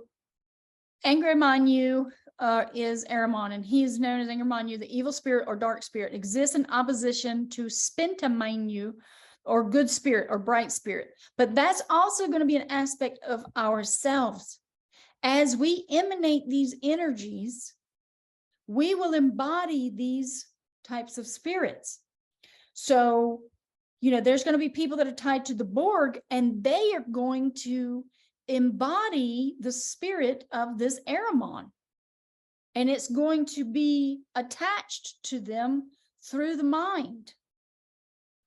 Angre Manu is Ahriman, and he is known as Angre Manu, the evil spirit or dark spirit, exists in opposition to Spenta Manu, or good spirit or bright spirit. But that's also going to be an aspect of ourselves. As we emanate these energies, we will embody these types of spirits. So, you know, there's going to be people that are tied to the Borg, and they are going to embody the spirit of this Ahriman. And it's going to be attached to them through the mind.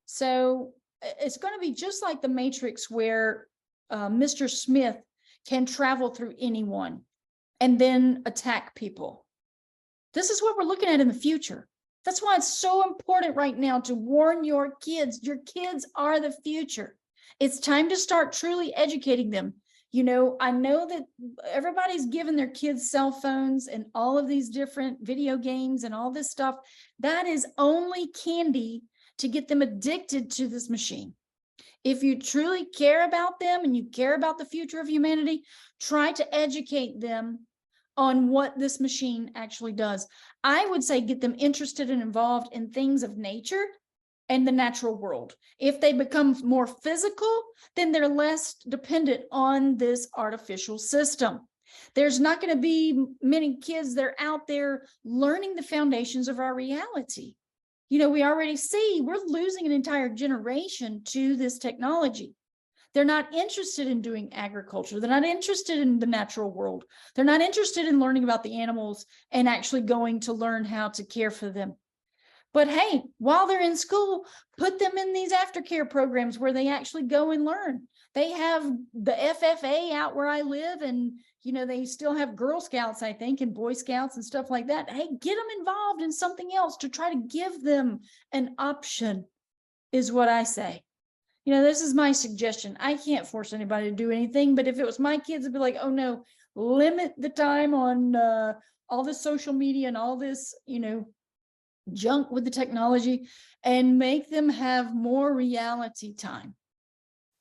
So it's going to be just like the Matrix, where Mr. Smith can travel through anyone and then attack people. This is what we're looking at in the future. That's why it's so important right now to warn your kids. Your kids are the future. It's time to start truly educating them. You know, I know that everybody's giving their kids cell phones and all of these different video games and all this stuff. That is only candy to get them addicted to this machine. If you truly care about them and you care about the future of humanity, try to educate them on what this machine actually does. I would say get them interested and involved in things of nature and the natural world. If they become more physical, then they're less dependent on this artificial system. There's not going to be many kids that are out there learning the foundations of our reality. You know, we already see we're losing an entire generation to this technology. They're not interested in doing agriculture. They're not interested in the natural world. They're not interested in learning about the animals and actually going to learn how to care for them. But hey, while they're in school, put them in these aftercare programs where they actually go and learn. They have the FFA out where I live, and you know, they still have Girl Scouts, I think, and Boy Scouts and stuff like that. Hey, get them involved in something else to try to give them an option, is what I say. You know, this is my suggestion. I can't force anybody to do anything, but if it was my kids, it'd be like, oh no, limit the time on all this social media and all this, you know, junk with the technology, and make them have more reality time.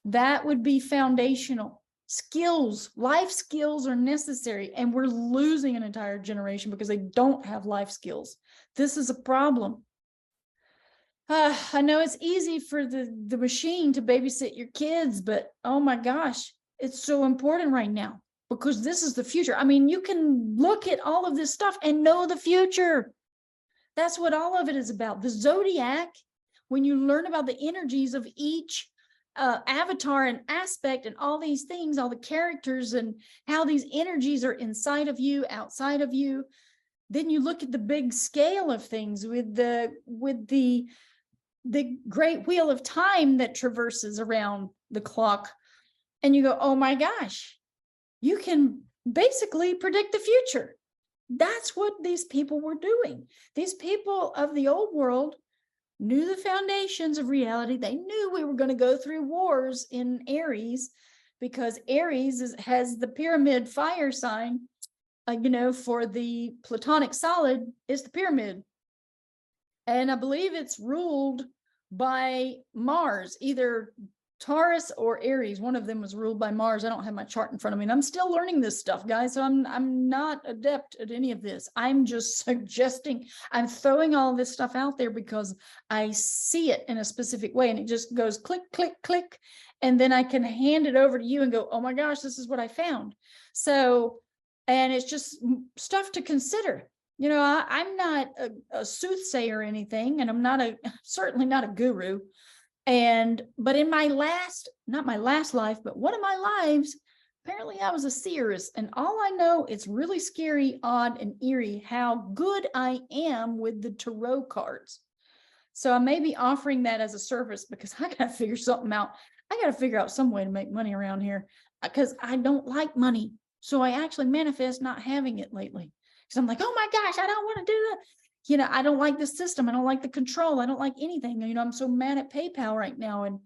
That would be foundational. Skills, life skills are necessary, and we're losing an entire generation because they don't have life skills. This is a problem. I know it's easy for the machine to babysit your kids, but oh my gosh, it's so important right now because this is the future. I mean, you can look at all of this stuff and know the future. That's what all of it is about. The zodiac, when you learn about the energies of each avatar and aspect and all these things, all the characters and how these energies are inside of you, outside of you, then you look at the big scale of things with the great wheel of time that traverses around the clock, and you go, oh my gosh, you can basically predict the future. That's what these people were doing. These people of the old world knew the foundations of reality. They knew we were going to go through wars in Aries, because Aries has the pyramid fire sign, you know, for the platonic solid is the pyramid. And I believe it's ruled by Mars, either Taurus or Aries. One of them was ruled by Mars. I don't have my chart in front of me, and I'm still learning this stuff, guys. So I'm not adept at any of this. I'm just suggesting, I'm throwing all this stuff out there because I see it in a specific way, and it just goes click, click, click. And then I can hand it over to you and go, oh my gosh, this is what I found. So, and it's just stuff to consider. You know, I'm not a soothsayer or anything, and I'm certainly not a guru. But in my not my last life, but one of my lives, apparently I was a seeress, and all I know, it's really scary, odd, and eerie how good I am with the tarot cards. So I may be offering that as a service because I got to figure something out. I got to figure out some way to make money around here because I don't like money. So I actually manifest not having it lately. Because I'm like, oh my gosh, I don't want to do that. You know, I don't like the system. I don't like the control. I don't like anything. You know, I'm so mad at PayPal right now. And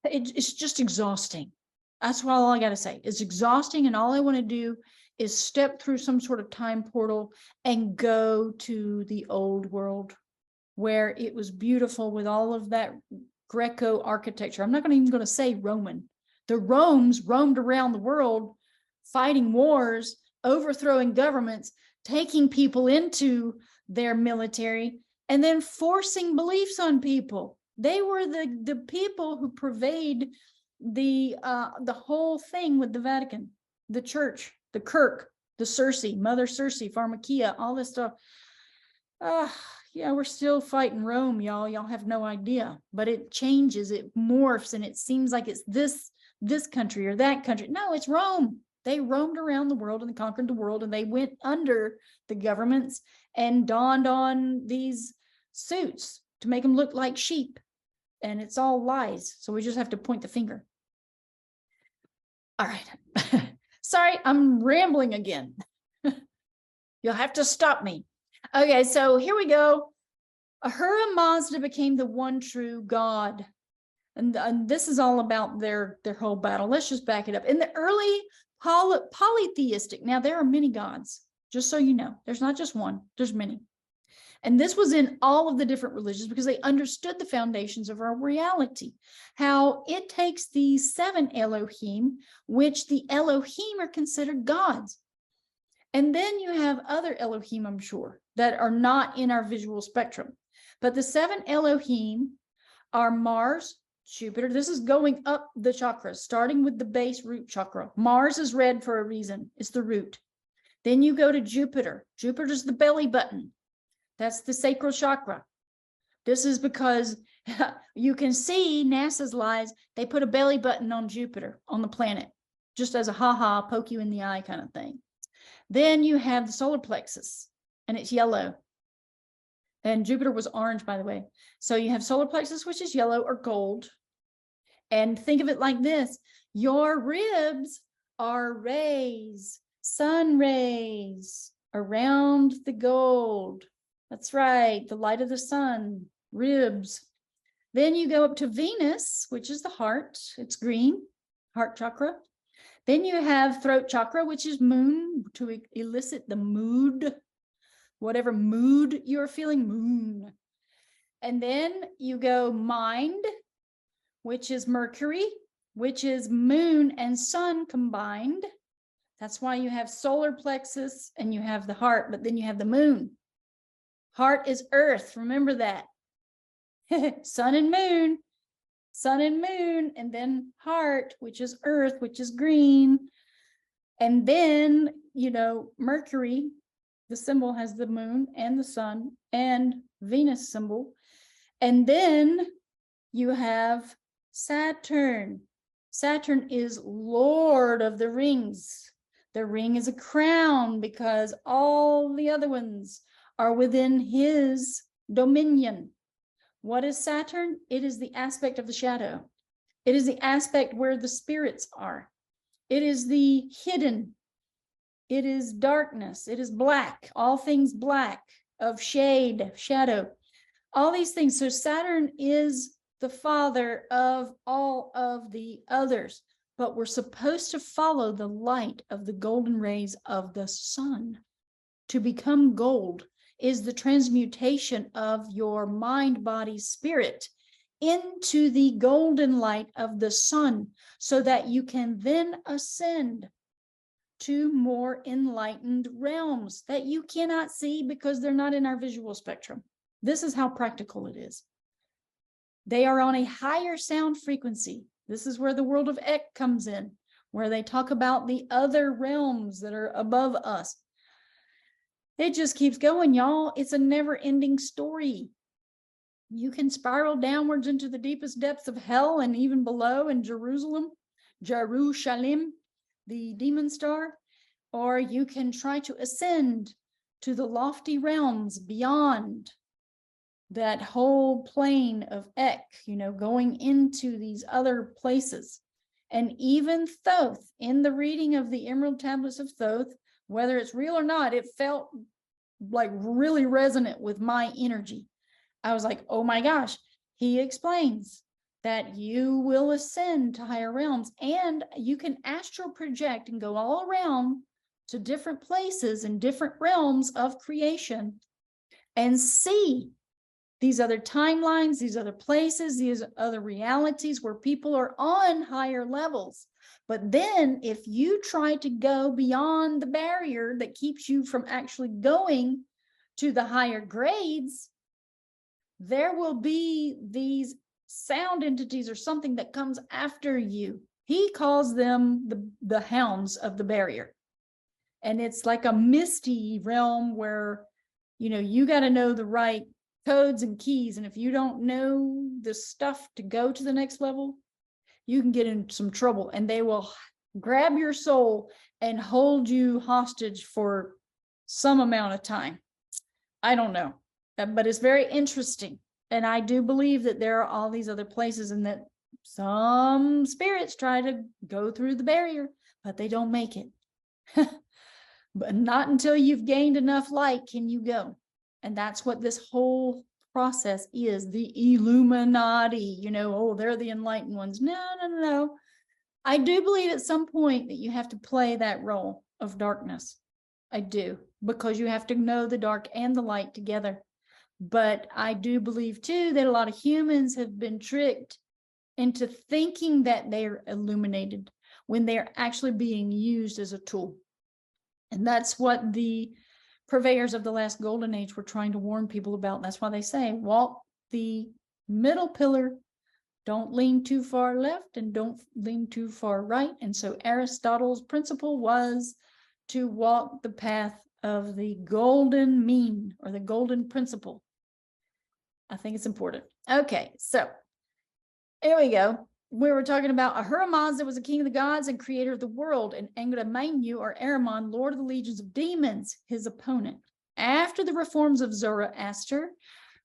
it's just exhausting. That's all I got to say. It's exhausting. And all I want to do is step through some sort of time portal and go to the old world where it was beautiful with all of that Greco architecture. I'm not even going to say Roman. The Romes roamed around the world fighting wars, overthrowing governments, taking people into their military, and then forcing beliefs on people. They were the people who pervade the whole thing with the Vatican, the church, the Kirk, the Circe, Mother Circe, Pharmakia, all this stuff. Yeah, we're still fighting Rome, y'all. Y'all have no idea, but it changes, it morphs, and it seems like it's this country or that country. No, it's Rome. They roamed around the world and conquered the world, and they went under the governments and donned on these suits to make them look like sheep. And it's all lies. So we just have to point the finger. All right. Sorry, I'm rambling again. You'll have to stop me. Okay, so here we go. Ahura Mazda became the one true God. And this is all about their whole battle. Let's just back it up. In the early polytheistic, now there are many gods, just so you know. There's not just one, there's many. And this was in all of the different religions because they understood the foundations of our reality. How it takes these 7 Elohim, which the Elohim are considered gods. And then you have other Elohim, I'm sure, that are not in our visual spectrum. But the 7 Elohim are Mars, Jupiter. This is going up the chakras, starting with the base root chakra. Mars is red for a reason. It's the root. Then you go to Jupiter. Jupiter's the belly button. That's the sacral chakra. This is because you can see NASA's lies. They put a belly button on Jupiter, on the planet, just as a ha-ha, poke you in the eye kind of thing. Then you have the solar plexus, and it's yellow. And Jupiter was orange, by the way. So you have solar plexus, which is yellow or gold. And think of it like this. Your ribs are rays, sun rays around the gold. That's right, the light of the sun, ribs. Then you go up to Venus, which is the heart. It's green, heart chakra. Then you have throat chakra, which is moon, to elicit the mood, whatever mood you're feeling, moon. And then you go mind, which is Mercury, which is moon and sun combined. That's why you have solar plexus and you have the heart, but then you have the moon. Heart is earth, remember that. Sun and moon, and then heart, which is earth, which is green. And then, you know, Mercury, the symbol has the moon and the sun and Venus symbol. And then you have Saturn. Saturn is Lord of the rings. The ring is a crown because all the other ones are within his dominion. What is Saturn? It is the aspect of the shadow. It is the aspect where the spirits are. It is the hidden. It is darkness. It is black. All things black, of shade, shadow, all these things. So Saturn is the father of all of the others, but we're supposed to follow the light of the golden rays of the sun. To become gold is the transmutation of your mind, body, spirit into the golden light of the sun, so that you can then ascend to more enlightened realms that you cannot see because they're not in our visual spectrum. This is how practical it is. They are on a higher sound frequency. This is where the world of Ek comes in, where they talk about the other realms that are above us. It just keeps going, y'all. It's a never-ending story. You can spiral downwards into the deepest depths of hell and even below in Jerusalem, the demon star, or you can try to ascend to the lofty realms beyond that whole plane of Ek, you know, going into these other places. And even Thoth, in the reading of the Emerald Tablets of Thoth, whether it's real or not, it felt like really resonant with my energy. I was like, oh my gosh, he explains that you will ascend to higher realms and you can astral project and go all around to different places and different realms of creation and see these other timelines, these other places, these other realities where people are on higher levels. But then if you try to go beyond the barrier that keeps you from actually going to the higher grades, there will be these sound entities or something that comes after you. He calls them the hounds of the barrier. And it's like a misty realm where, you know, you got to know the right codes and keys. And if you don't know the stuff to go to the next level, you can get in some trouble and they will grab your soul and hold you hostage for some amount of time. I don't know, but it's very interesting. And I do believe that there are all these other places and that some spirits try to go through the barrier, but they don't make it. but not until you've gained enough light can you go. And that's what this whole process is, the Illuminati, oh, they're the enlightened ones. No, no, no, no. I do believe at some point that you have to play that role of darkness. I do, because you have to know the dark and the light together. But I do believe too that a lot of humans have been tricked into thinking that they're illuminated when they're actually being used as a tool. And that's what the purveyors of the last golden age were trying to warn people about. That's why they say, walk the middle pillar, don't lean too far left and don't lean too far right. And so Aristotle's principle was to walk the path of the golden mean, or the golden principle. I think it's important. Okay, so here we go. We were talking about Ahura Mazda was the king of the gods and creator of the world, and Engra Mainyu, or Ahriman, lord of the legions of demons, his opponent. After the reforms of Zoroaster,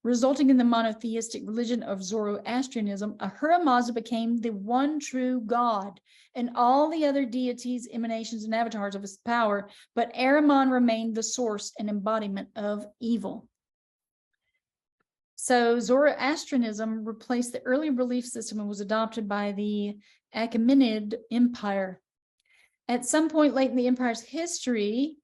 resulting in the monotheistic religion of Zoroastrianism, Ahura Mazda became the one true God, and all the other deities, emanations, and avatars of his power, but Ahriman remained the source and embodiment of evil. So Zoroastrianism replaced the early belief system and was adopted by the Achaemenid Empire. At some point late in the empire's history,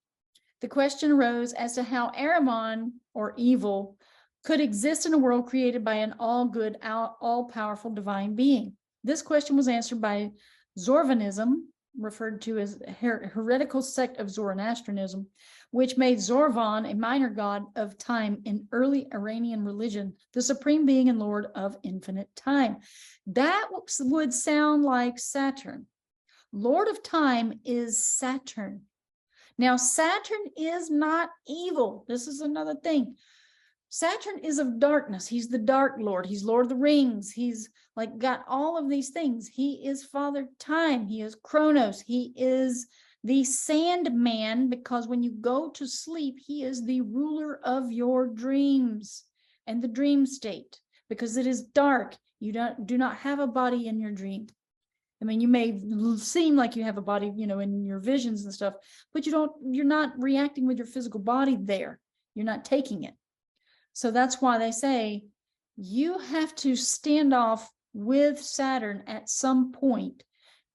the question arose as to how Ahriman, or evil, could exist in a world created by an all-good, all-powerful divine being. This question was answered by Zorvanism, referred to as a heretical sect of Zoroastrianism, which made Zorvan a minor god of time in early Iranian religion, the supreme being and lord of infinite time. That would sound like Saturn. Lord of time is Saturn. Now, Saturn is not evil. This is another thing. Saturn is of darkness. He's the dark lord. He's Lord of the Rings. He's like got all of these things. He is Father Time. He is Kronos. He is the Sandman, because when you go to sleep, he is the ruler of your dreams and the dream state, because it is dark. You do not have a body in your dream. I mean, you may seem like you have a body, in your visions and stuff, but you're not reacting with your physical body there. You're not taking it. So that's why they say you have to stand off with Saturn at some point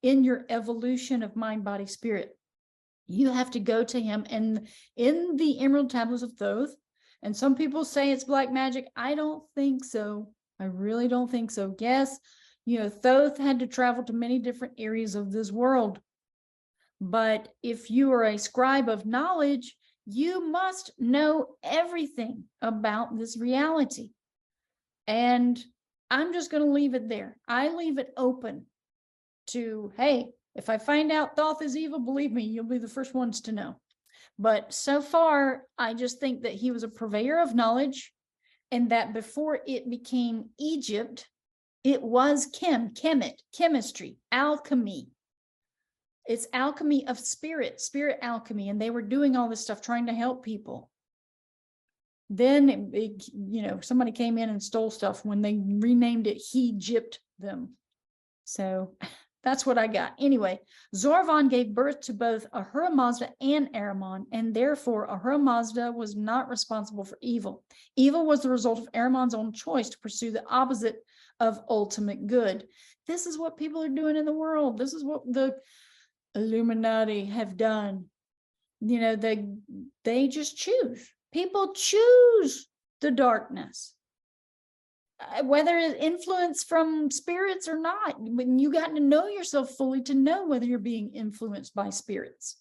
in your evolution of mind, body, spirit. You have to go to him. And in the Emerald Tablets of Thoth, and some people say it's black magic. I don't think so. I really don't think so. Yes, Thoth had to travel to many different areas of this world. But if you are a scribe of knowledge, you must know everything about this reality. And I'm just going to leave it there. I leave it open to, hey, if I find out Thoth is evil, believe me, you'll be the first ones to know. But so far, I just think that he was a purveyor of knowledge, and that before it became Egypt, it was chemistry, alchemy. It's alchemy of spirit alchemy, and they were doing all this stuff trying to help people. Then, somebody came in and stole stuff when they renamed it He-Gypt them. So that's what I got. Anyway, Zorvan gave birth to both Ahura Mazda and Ahriman, and therefore Ahura Mazda was not responsible for evil. Evil was the result of Ahriman's own choice to pursue the opposite of ultimate good. This is what people are doing in the world. This is what the Illuminati have done. They just choose. People choose the darkness, whether it's influence from spirits or not. When you got to know yourself fully to know whether you're being influenced by spirits.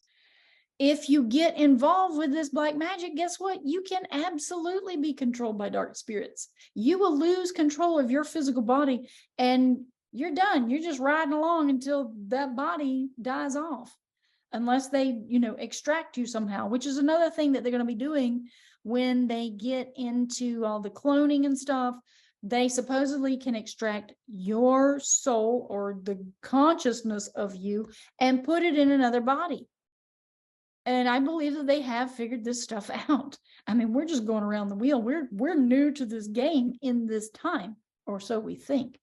If you get involved with this black magic, guess what? You can absolutely be controlled by dark spirits. You will lose control of your physical body, and you're done. You're just riding along until that body dies off, unless they, extract you somehow, which is another thing that they're going to be doing when they get into all the cloning and stuff. They supposedly can extract your soul or the consciousness of you and put it in another body. And I believe that they have figured this stuff out. I mean, we're just going around the wheel. We're new to this game in this time, or so we think.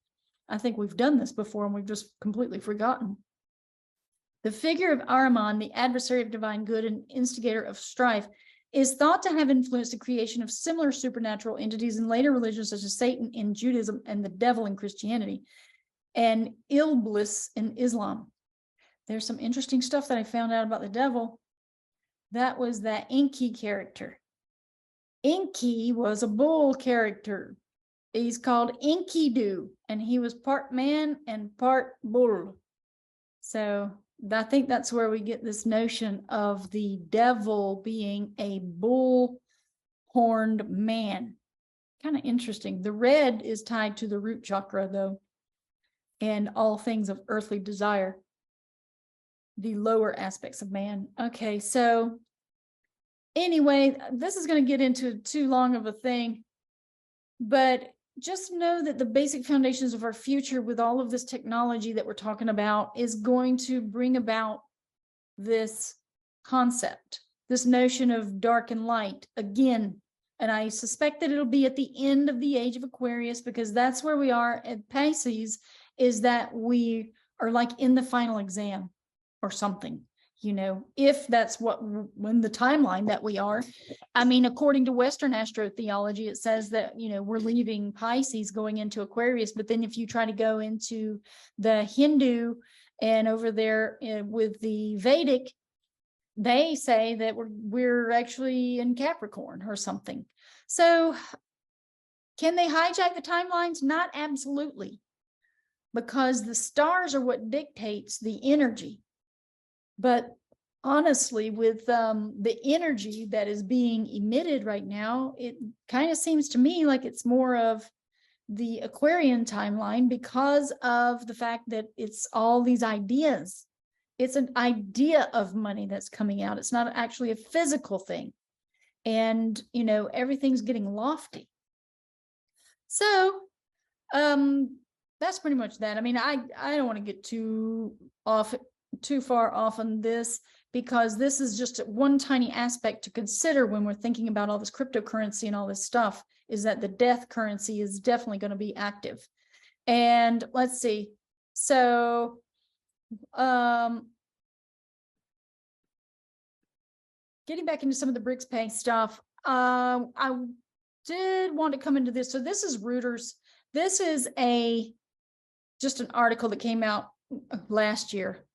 I think we've done this before and we've just completely forgotten. The figure of Ahriman, the adversary of divine good and instigator of strife, is thought to have influenced the creation of similar supernatural entities in later religions such as Satan in Judaism and the devil in Christianity, and Iblis in Islam. There's some interesting stuff that I found out about the devil. That was that Enki character. Enki was a bull character. He's called Enkidu, and he was part man and part bull. So I think that's where we get this notion of the devil being a bull-horned man. Kind of interesting. The red is tied to the root chakra, though, and all things of earthly desire, the lower aspects of man. Okay, so anyway, this is going to get into too long of a thing, but just know that the basic foundations of our future with all of this technology that we're talking about is going to bring about this concept, this notion of dark and light again. And I suspect that it'll be at the end of the age of Aquarius, because that's where we are at Pisces, is that we are like in the final exam or something. If that's when the timeline that we are. I mean, according to Western astrotheology, it says that, we're leaving Pisces going into Aquarius. But then if you try to go into the Hindu and over there with the Vedic, they say that we're actually in Capricorn or something. So can they hijack the timelines? Not absolutely, because the stars are what dictates the energy. But honestly, with the energy that is being emitted right now, it kind of seems to me like it's more of the Aquarian timeline, because of the fact that it's all these ideas. It's an idea of money that's coming out. It's not actually a physical thing. And, everything's getting lofty. So that's pretty much that. I mean, I don't want to get too far off on this, because this is just one tiny aspect to consider when we're thinking about all this cryptocurrency and all this stuff, is that the death currency is definitely going to be active. And let's see. So getting back into some of the BRICS pay stuff, I did want to come into this. So this is Reuters. This is just an article that came out last year,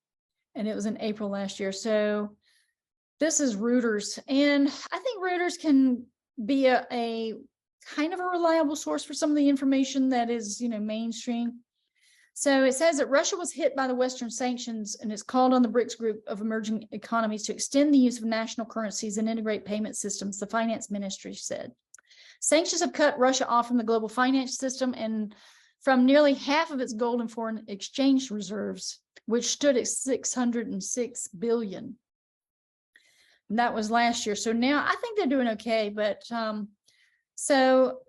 and it was in April last year. So this is Reuters, and I think Reuters can be a kind of a reliable source for some of the information that is, mainstream. So it says that Russia was hit by the Western sanctions and has called on the BRICS group of emerging economies to extend the use of national currencies and integrate payment systems, the finance ministry said. Sanctions have cut Russia off from the global finance system and from nearly half of its gold and foreign exchange reserves, which stood at 606 billion. And that was last year. So now I think they're doing okay, but so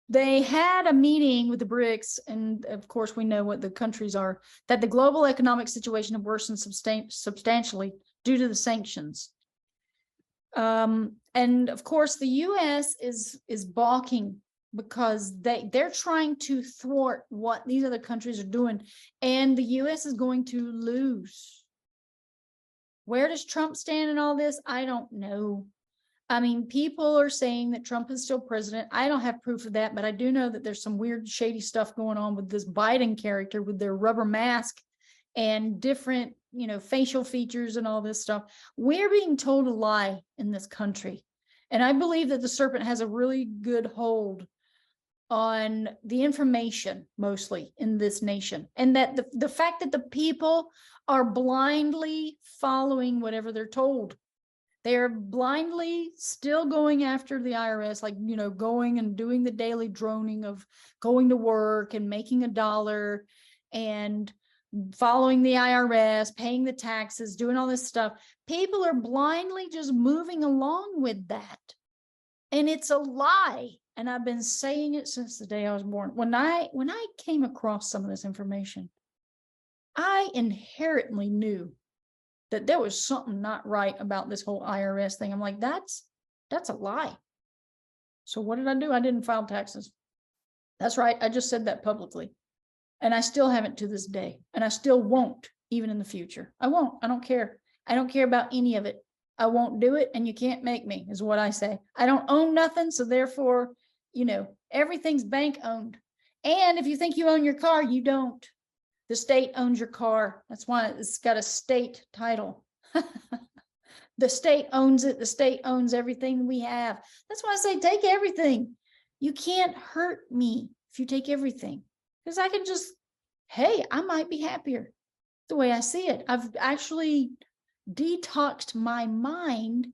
they had a meeting with the BRICS, and of course we know what the countries are, that the global economic situation have worsened substantially due to the sanctions. And of course the US is balking, because they're trying to thwart what these other countries are doing, and the US is going to lose. Where does Trump stand in all this? I don't know. I mean, people are saying that Trump is still president. I don't have proof of that, but I do know that there's some weird, shady stuff going on with this Biden character with their rubber mask and different, facial features and all this stuff. We're being told a lie in this country. And I believe that the serpent has a really good hold on the information, mostly in this nation. And that the fact that the people are blindly following whatever they're told. They're blindly still going after the IRS, like, going and doing the daily droning of going to work and making $1 and following the IRS, paying the taxes, doing all this stuff. People are blindly just moving along with that. And it's a lie. And I've been saying it since the day I was born. When I came across some of this information, I inherently knew that there was something not right about this whole IRS thing. I'm like, that's a lie. So what did I do? I didn't file taxes. That's right. I just said that publicly. And I still haven't to this day. And I still won't even in the future. I won't. I don't care. I don't care about any of it. I won't do it, and you can't make me, is what I say. I don't own nothing, so therefore, everything's bank owned. And if you think you own your car, you don't. The state owns your car. That's why it's got a state title. The state owns it. The state owns everything we have. That's why I say take everything. You can't hurt me if you take everything, because I can just, hey, I might be happier the way I see it. I've actually detoxed my mind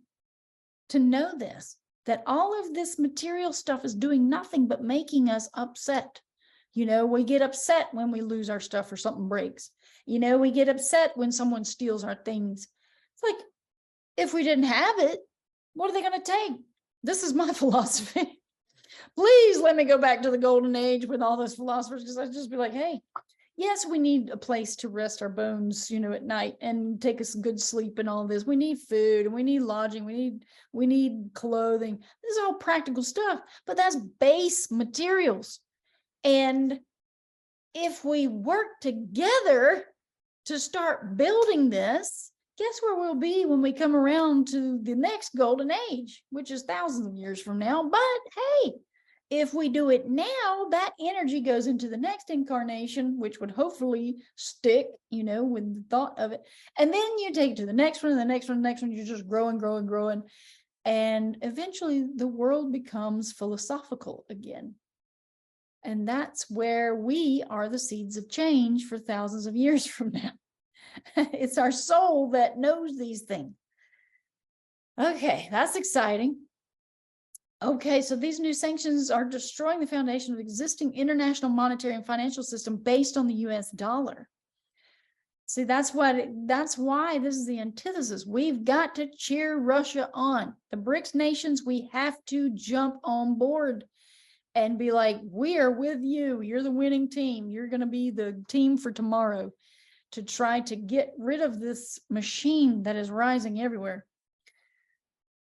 to know this, that all of this material stuff is doing nothing but making us upset. We get upset when we lose our stuff or something breaks. We get upset when someone steals our things. It's like, if we didn't have it, what are they going to take? This is my philosophy. Please let me go back to the golden age with all those philosophers, because I'd just be like, hey, yes, we need a place to rest our bones, at night and take us good sleep and all this. We need food and we need lodging. We need clothing. This is all practical stuff, but that's base materials. And if we work together to start building this, guess where we'll be when we come around to the next golden age, which is thousands of years from now. But hey, if we do it now, that energy goes into the next incarnation, which would hopefully stick, with the thought of it. And then you take it to the next one, and the next one, the next one, you're just growing, growing, growing. And eventually the world becomes philosophical again. And that's where we are the seeds of change for thousands of years from now. It's our soul that knows these things. Okay, that's exciting. Okay, so these new sanctions are destroying the foundation of existing international monetary and financial system based on the US dollar. See, that's why this is the antithesis. We've got to cheer Russia on. The BRICS nations, we have to jump on board and be like, we are with you. You're the winning team. You're going to be the team for tomorrow, to try to get rid of this machine that is rising everywhere.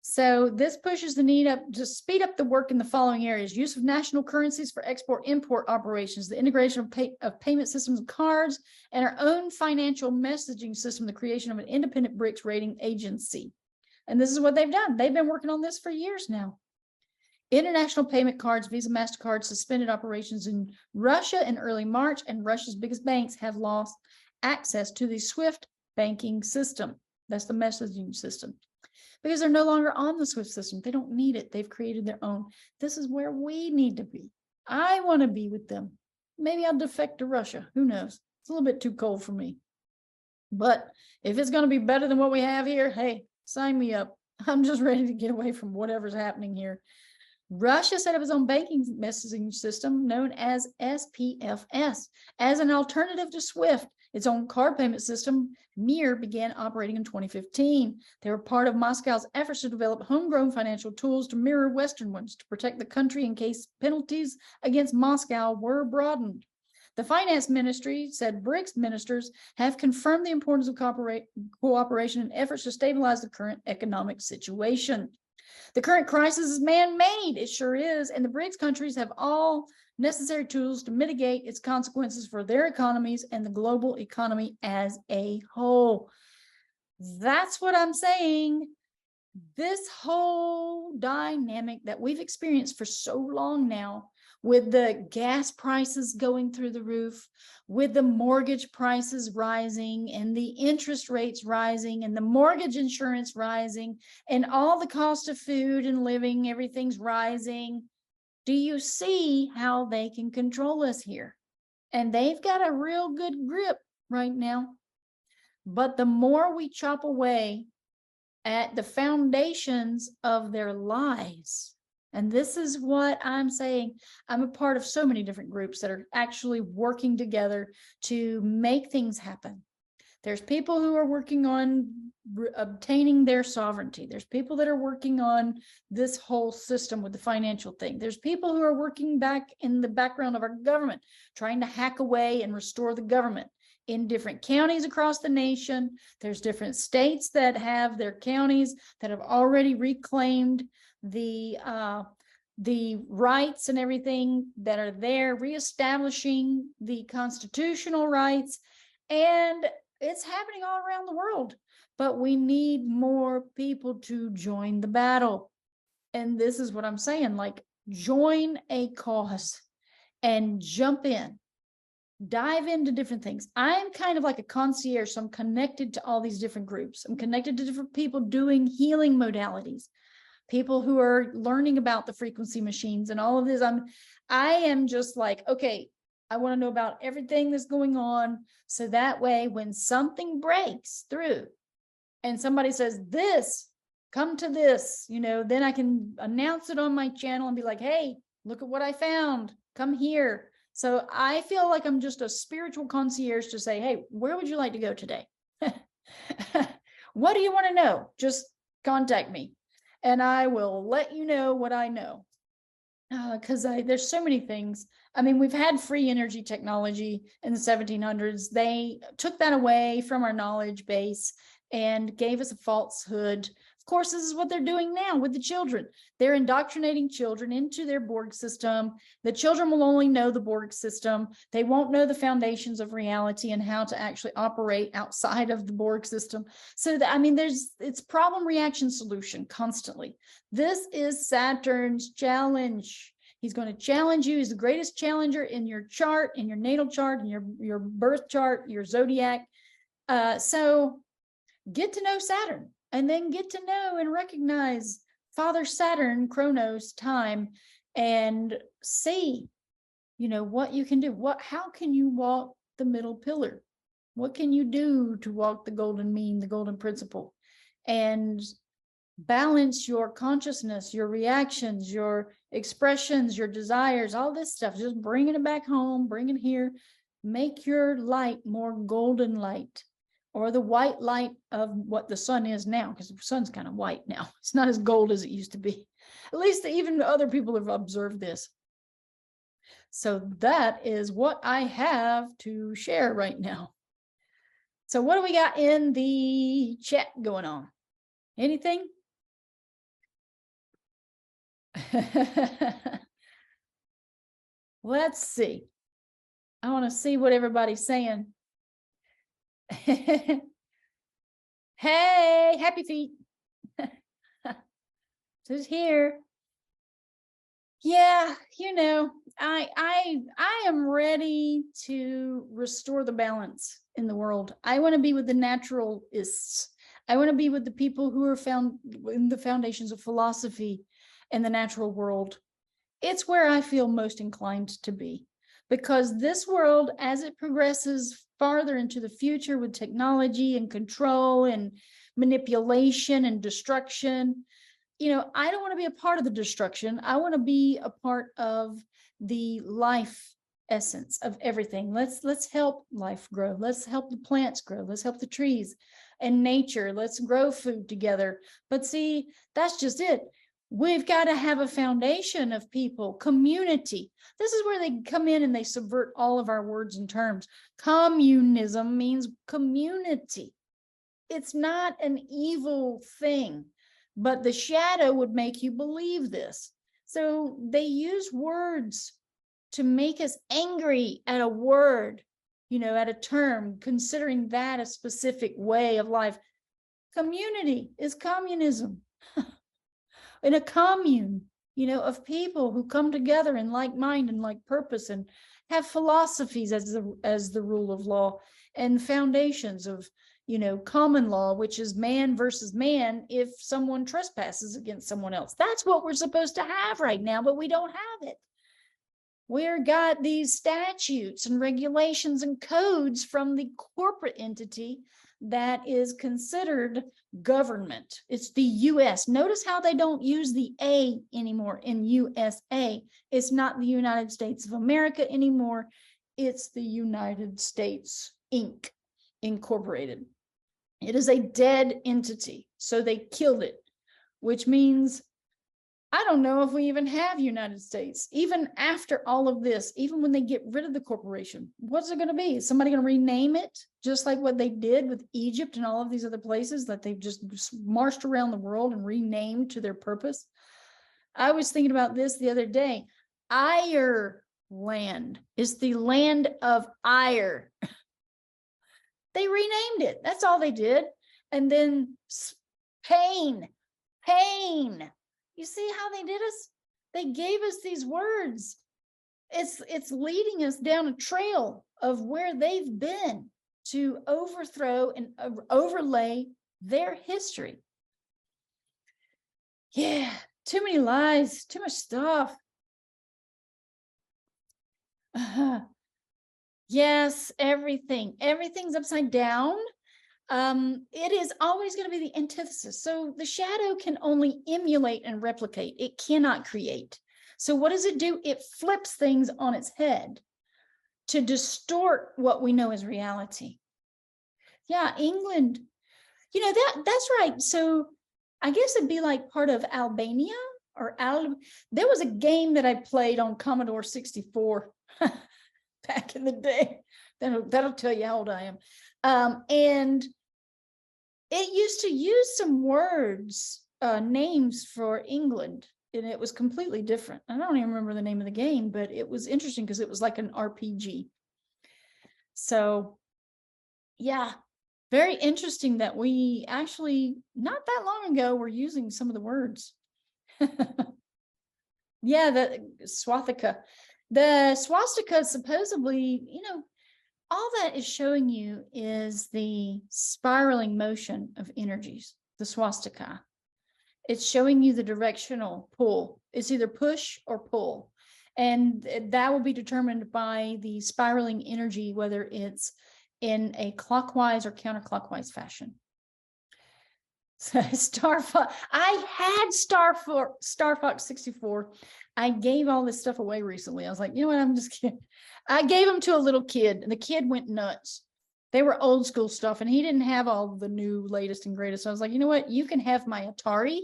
So this pushes the need up to speed up the work in the following areas: use of national currencies for export-import operations, the integration of payment systems and cards, and our own financial messaging system, the creation of an independent BRICS rating agency. And this is what they've done. They've been working on this for years now. International payment cards, Visa, MasterCard suspended operations in Russia in early March, and Russia's biggest banks have lost access to the SWIFT banking system. That's the messaging system, because they're no longer on the SWIFT system. They don't need it. They've created their own. This is where we need to be. I want to be with them. Maybe I'll defect to Russia. Who knows? It's a little bit too cold for me. But if it's going to be better than what we have here, hey, sign me up. I'm just ready to get away from whatever's happening here. Russia set up its own banking messaging system known as SPFS as an alternative to SWIFT. Its own card payment system, Mir, began operating in 2015. They were part of Moscow's efforts to develop homegrown financial tools to mirror Western ones to protect the country in case penalties against Moscow were broadened. The finance ministry said BRICS ministers have confirmed the importance of cooperation in efforts to stabilize the current economic situation. The current crisis is man-made, it sure is, and the BRICS countries have all necessary tools to mitigate its consequences for their economies and the global economy as a whole. That's what I'm saying. This whole dynamic that we've experienced for so long now, with the gas prices going through the roof, with the mortgage prices rising and the interest rates rising and the mortgage insurance rising and all the cost of food and living, everything's rising. Do you see how they can control us here? And they've got a real good grip right now. But the more we chop away at the foundations of their lies, and this is what I'm saying, I'm a part of so many different groups that are actually working together to make things happen. There's people who are working on obtaining their sovereignty. There's people that are working on this whole system with the financial thing. There's people who are working back in the background of our government, trying to hack away and restore the government in different counties across the nation. There's different states that have their counties that have already reclaimed the rights and everything that are there, reestablishing the constitutional rights. And It's happening all around the world, but we need more people to join the battle. And this is what I'm saying, like, join a cause and jump in, dive into different things. I'm kind of like a concierge, so I'm connected to all these different groups. I'm connected to different people doing healing modalities, people who are learning about the frequency machines and all of this. I am just like, okay, I want to know about everything that's going on. So that way, when something breaks through and somebody says this, come to this, then I can announce it on my channel and be like, hey, look at what I found. Come here. So I feel like I'm just a spiritual concierge to say, hey, where would you like to go today? What do you want to know? Just contact me and I will let you know what I know. Because there's so many things. I mean, we've had free energy technology in the 1700s. They took that away from our knowledge base and gave us a falsehood. Of course, this is what they're doing now with the children. They're indoctrinating children into their Borg system. The children will only know the Borg system. They won't know the foundations of reality and how to actually operate outside of the Borg system. So that, I mean, it's problem, reaction, solution constantly. This is Saturn's challenge. He's going to challenge you. He's the greatest challenger in your chart, in your natal chart, in your birth chart, your zodiac. So get to know Saturn, and then get to know and recognize Father Saturn, Chronos, time, and see, what you can do. How can you walk the middle pillar? What can you do to walk the golden mean, the golden principle, and balance your consciousness, your reactions, your expressions, your desires, all this stuff, just bringing it back home, bring it here, make your light more golden light, or the white light of what the sun is now, because the sun's kind of white now. It's not as gold as it used to be. At least even other people have observed this. So that is what I have to share right now. So what do we got in the chat going on? Anything? Let's see. I want to see what everybody's saying. Hey, happy feet. Just here. Yeah, I am ready to restore the balance in the world. I want to be with the naturalists. I want to be with the people who are found in the foundations of philosophy and the natural world. It's where I feel most inclined to be, because this world, as it progresses farther into the future with technology and control and manipulation and destruction, I don't want to be a part of the destruction. I want to be a part of the life essence of everything. Let's help life grow. Let's help the plants grow. Let's help the trees and nature. Let's grow food together. But see, that's just it. We've got to have a foundation of people, community. This is where they come in and they subvert all of our words and terms. Communism means community. It's not an evil thing, but the shadow would make you believe this. So they use words to make us angry at a word, at a term, considering that a specific way of life. Community is communism. In a commune, of people who come together in like mind and like purpose and have philosophies as the rule of law, and foundations of, common law, which is man versus man if someone trespasses against someone else. That's what we're supposed to have right now, but we don't have it. We've got these statutes and regulations and codes from the corporate entity that is considered government. It's the US. Notice how they don't use the A anymore in USA. It's not the United States of America anymore. It's the United States Inc. Incorporated. It is a dead entity. So they killed it, which means I don't know if we even have United States, even after all of this, even when they get rid of the corporation. What's it going to be? Is somebody going to rename it? Just like what they did with Egypt and all of these other places that they've just marched around the world and renamed to their purpose. I was thinking about this the other day. Ireland is the land of ire. They renamed it. That's all they did. And then pain. You see how they did us? They gave us these words. It's leading us down a trail of where they've been to overthrow and overlay their history. Yeah, too many lies, too much stuff. Yes, everything's upside down. It is always going to be the antithesis. So the shadow can only emulate and replicate. It cannot create. So what does it do? It flips things on its head to distort what we know as reality. Yeah, England, that's right. So I guess it'd be like part of Albania or there was a game that I played on Commodore 64 back in the day. That'll tell you how old I am. And it used to use some words, names for England, and it was completely different. I don't even remember the name of the game, but it was interesting because it was like an RPG. So yeah, very interesting that we actually, not that long ago, were using some of the words. Yeah, the swastika. The swastika supposedly, all that is showing you is the spiraling motion of energies, the swastika. It's showing you the directional pull. It's either push or pull. And that will be determined by the spiraling energy, whether it's in a clockwise or counterclockwise fashion. So I had Star Fox 64. I gave all this stuff away recently. I was like, you know what? I'm just kidding. I gave them to a little kid, and the kid went nuts. They were old school stuff, and he didn't have all the new latest and greatest. So I was like, you know what? You can have my Atari.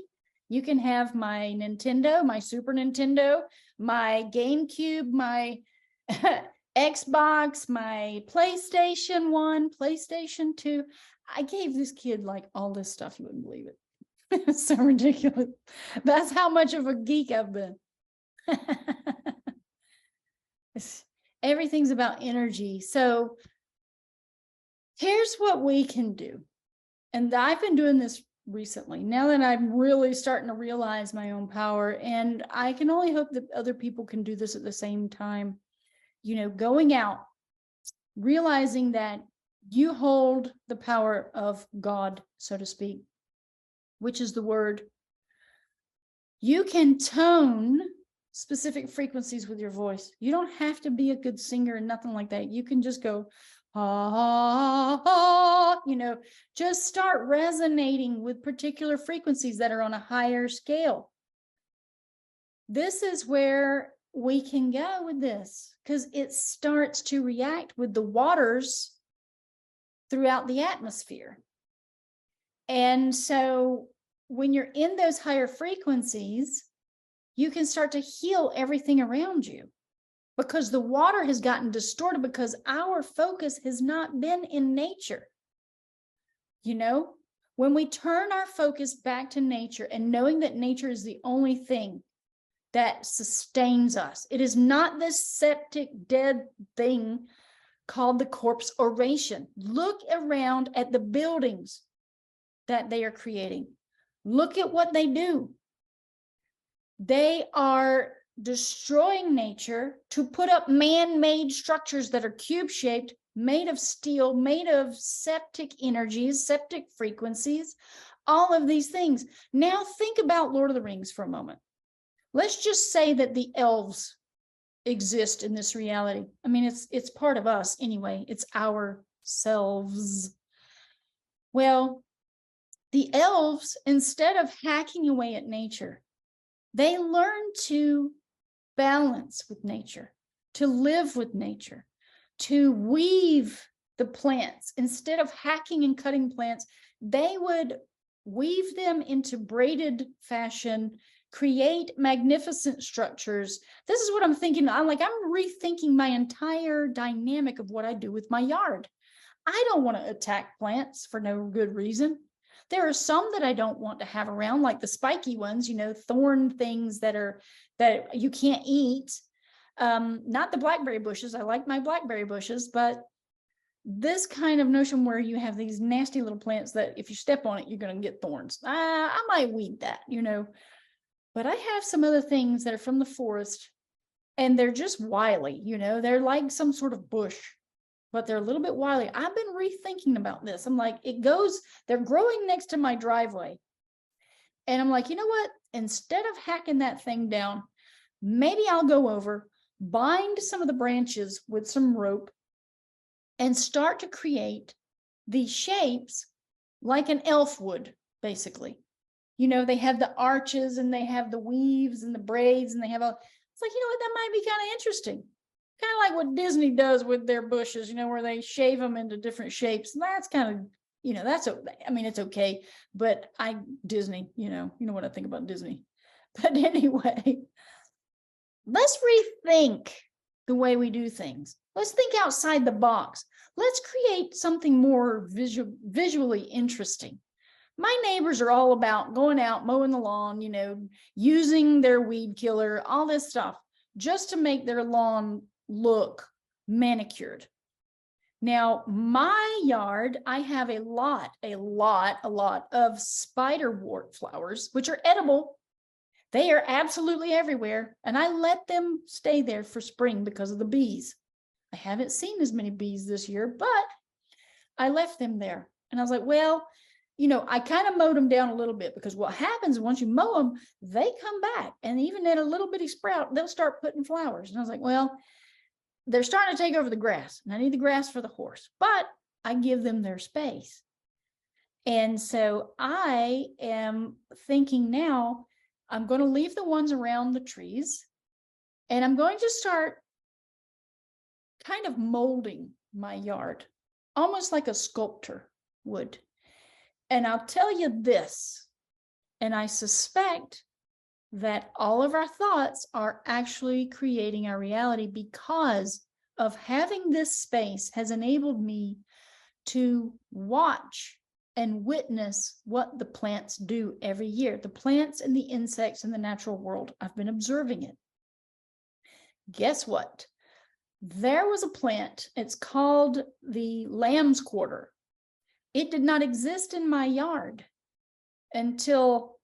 You can have my Nintendo, my Super Nintendo, my GameCube, my Xbox, my PlayStation 1, PlayStation 2. I gave this kid like all this stuff. You wouldn't believe it. It's so ridiculous. That's how much of a geek I've been. Everything's about energy. So here's what we can do. And I've been doing this recently, now that I'm really starting to realize my own power. And I can only hope that other people can do this at the same time. Going out, realizing that you hold the power of God, so to speak, which is the word. You can tone specific frequencies with your voice. You don't have to be a good singer and nothing like that. You can just go, just start resonating with particular frequencies that are on a higher scale. This is where we can go with this, because it starts to react with the waters throughout the atmosphere. And so when you're in those higher frequencies, you can start to heal everything around you, because the water has gotten distorted because our focus has not been in nature. When we turn our focus back to nature and knowing that nature is the only thing that sustains us, it is not this septic dead thing called the corpse oration. Look around at the buildings that they are creating. Look at what they do. They are destroying nature to put up man-made structures that are cube-shaped, made of steel, made of septic energies, septic frequencies, all of these things. Now think about Lord of the Rings for a moment. Let's just say that the elves exist in this reality. I mean, it's part of us anyway. It's ourselves. Well, the elves, instead of hacking away at nature, they learn to balance with nature, to live with nature, to weave the plants. Instead of hacking and cutting plants, they would weave them into braided fashion, create magnificent structures. This is what I'm thinking. I'm rethinking my entire dynamic of what I do with my yard. I don't want to attack plants for no good reason. There are some that I don't want to have around, like the spiky ones, thorn things that you can't eat. Not the blackberry bushes. I like my blackberry bushes, but this kind of notion where you have these nasty little plants that if you step on it, you're going to get thorns. I might weed that, but I have some other things that are from the forest and they're just wily, they're like some sort of bush, but they're a little bit wily. I've been rethinking about this. I'm like, they're growing next to my driveway. And I'm like, you know what? Instead of hacking that thing down, maybe I'll go over, bind some of the branches with some rope, and start to create these shapes like an elf would, basically. They have the arches and they have the weaves and the braids and they have it's like, what, that might be kind of interesting. Kind of like what Disney does with their bushes, where they shave them into different shapes. And that's kind of, it's okay. But Disney, you know what I think about Disney. But anyway, let's rethink the way we do things. Let's think outside the box. Let's create something more visually interesting. My neighbors are all about going out, mowing the lawn, using their weed killer, all this stuff, just to make their lawn look manicured. Now, my yard, I have a lot of spiderwort flowers, which are edible. They are absolutely everywhere. And I let them stay there for spring because of the bees. I haven't seen as many bees this year, but I left them there. And I was like, well, I kind of mowed them down a little bit because what happens once you mow them, they come back. And even at a little bitty sprout, they'll start putting flowers. And I was like, well, they're starting to take over the grass. And I need the grass for the horse, but I give them their space. And so I am thinking now, I'm going to leave the ones around the trees. And I'm going to start kind of molding my yard, almost like a sculptor would. And I'll tell you this, and I suspect that all of our thoughts are actually creating our reality because of having this space has enabled me to watch and witness what the plants do every year. The plants and the insects in the natural world. I've been observing it. Guess what? There was a plant, it's called the lamb's quarter. It did not exist in my yard until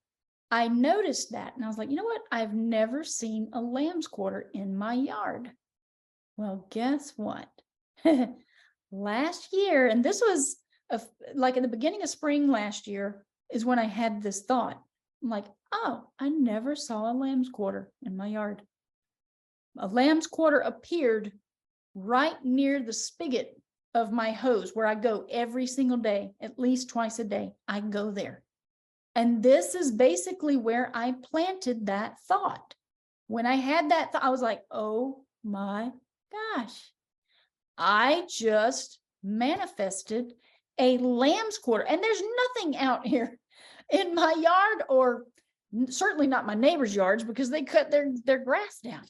I noticed that. And I was like, you know what? I've never seen a lamb's quarter in my yard. Well, guess what? Last year, and this was like in the beginning of spring last year, is when I had this thought. I'm like, oh, I never saw a lamb's quarter in my yard. A lamb's quarter appeared right near the spigot of my hose where I go every single day, at least twice a day. I go there. And this is basically where I planted that thought. When I had that thought, I was like, oh my gosh, I just manifested a lamb's quarter. And there's nothing out here in my yard, or certainly not my neighbor's yards, because they cut their grass down.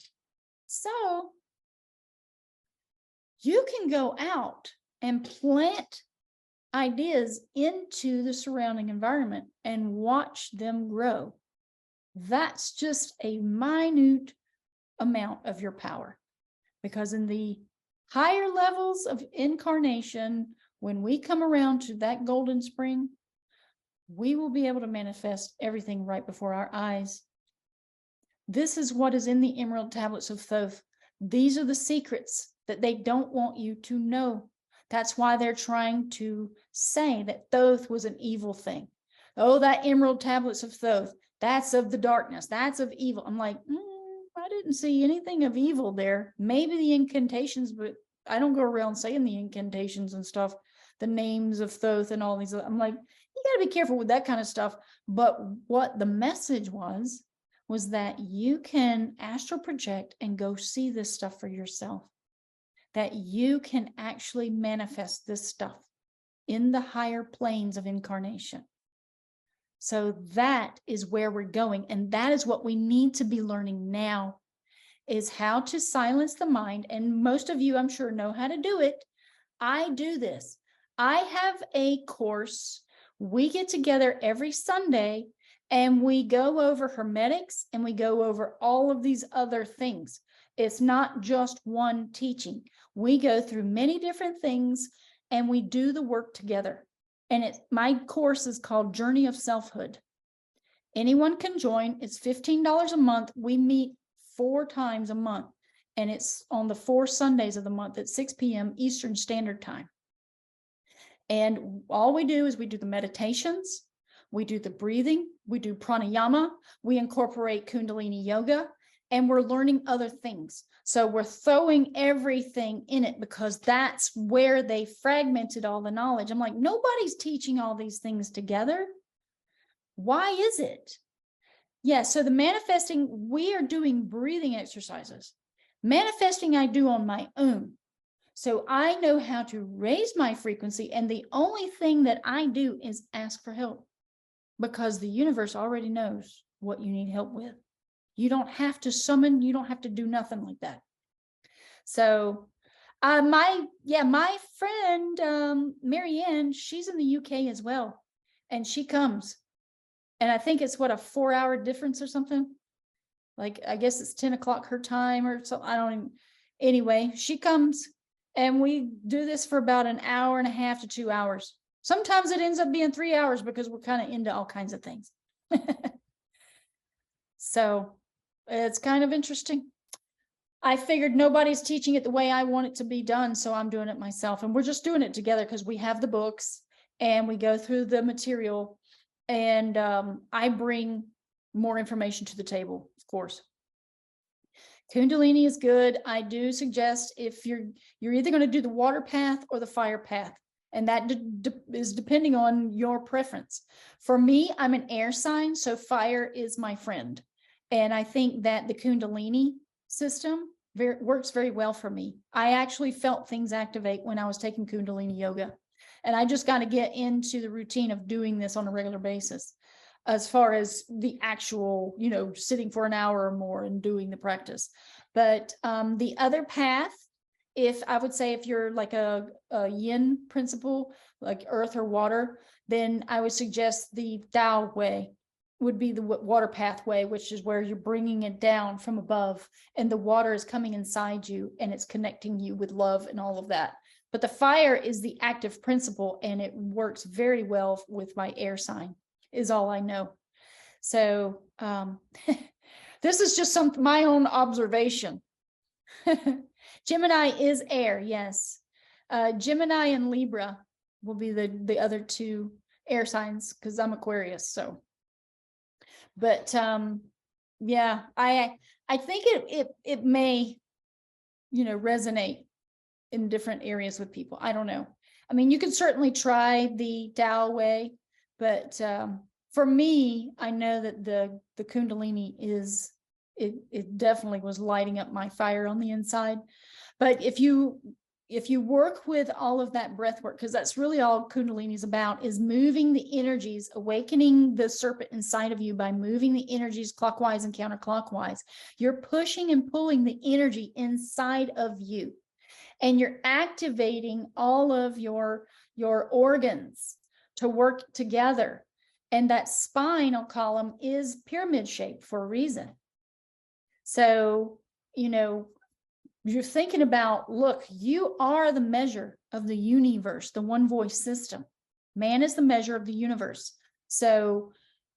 So you can go out and plant ideas into the surrounding environment and watch them grow. That's just a minute amount of your power, because in the higher levels of incarnation, when we come around to that golden spring, we will be able to manifest everything right before our eyes. This is what is in the emerald tablets of Thoth. These are the secrets that they don't want you to know. That's why they're trying to say that Thoth was an evil thing. Oh, that emerald tablets of Thoth, that's of the darkness, that's of evil. I'm like, I didn't see anything of evil there. Maybe the incantations, but I don't go around saying the incantations and stuff, the names of Thoth and all these. I'm like, you got to be careful with that kind of stuff. But what the message was that you can astral project and go see this stuff for yourself. That you can actually manifest this stuff in the higher planes of incarnation. So that is where we're going. And that is what we need to be learning now, is how to silence the mind. And most of you, I'm sure, know how to do it. I do this. I have a course. We get together every Sunday and we go over hermetics and we go over all of these other things. It's not just one teaching. We go through many different things and we do the work together. And my course is called Journey of Selfhood. Anyone can join. It's $15 a month. We meet 4 times a month, and it's on the 4 Sundays of the month at 6 p.m. Eastern Standard Time. And all we do is we do the meditations, we do the breathing, we do pranayama, we incorporate Kundalini yoga, and we're learning other things. So we're throwing everything in it because that's where they fragmented all the knowledge. I'm like, nobody's teaching all these things together. Why is it? Yeah, so the manifesting, we are doing breathing exercises. Manifesting I do on my own. So I know how to raise my frequency, and the only thing that I do is ask for help, because the universe already knows what you need help with. You don't have to summon, you don't have to do nothing like that. So my friend Marianne, she's in the UK as well, and she comes. And I think it's what, a 4-hour difference or something. Like, I guess it's 10 o'clock her time or something. I don't even, anyway, she comes and we do this for about an hour and a half to 2 hours. Sometimes it ends up being 3 hours because we're kind of into all kinds of things. So it's kind of interesting. I figured nobody's teaching it the way I want it to be done, so I'm doing it myself. And we're just doing it together because we have the books and we go through the material. And I bring more information to the table, of course. Kundalini is good. I do suggest, if you're either going to do the water path or the fire path, and that is depending on your preference. For me, I'm an air sign, so fire is my friend. And I think that the Kundalini system works very well for me. I actually felt things activate when I was taking Kundalini yoga. And I just got to get into the routine of doing this on a regular basis, as far as the actual, sitting for an hour or more and doing the practice. But the other path, if you're like a yin principle, like earth or water, then I would suggest the Tao way would be the water pathway, which is where you're bringing it down from above and the water is coming inside you and it's connecting you with love and all of that. But the fire is the active principle, and it works very well with my air sign, is all I know. So this is just my own observation. Gemini is air, yes. Gemini and Libra will be the other 2 air signs, because I'm Aquarius. So, but yeah, I think it may, resonate in different areas with people. I don't know. I mean, you could certainly try the Tao way, but for me, I know that the Kundalini it definitely was lighting up my fire on the inside. But if you work with all of that breath work, because that's really all Kundalini is about, is moving the energies, awakening the serpent inside of you by moving the energies clockwise and counterclockwise. You're pushing and pulling the energy inside of you. And you're activating all of your organs to work together. And that spinal column is pyramid shaped for a reason. So, you're thinking about, look, you are the measure of the universe, the one voice system. Man is the measure of the universe. So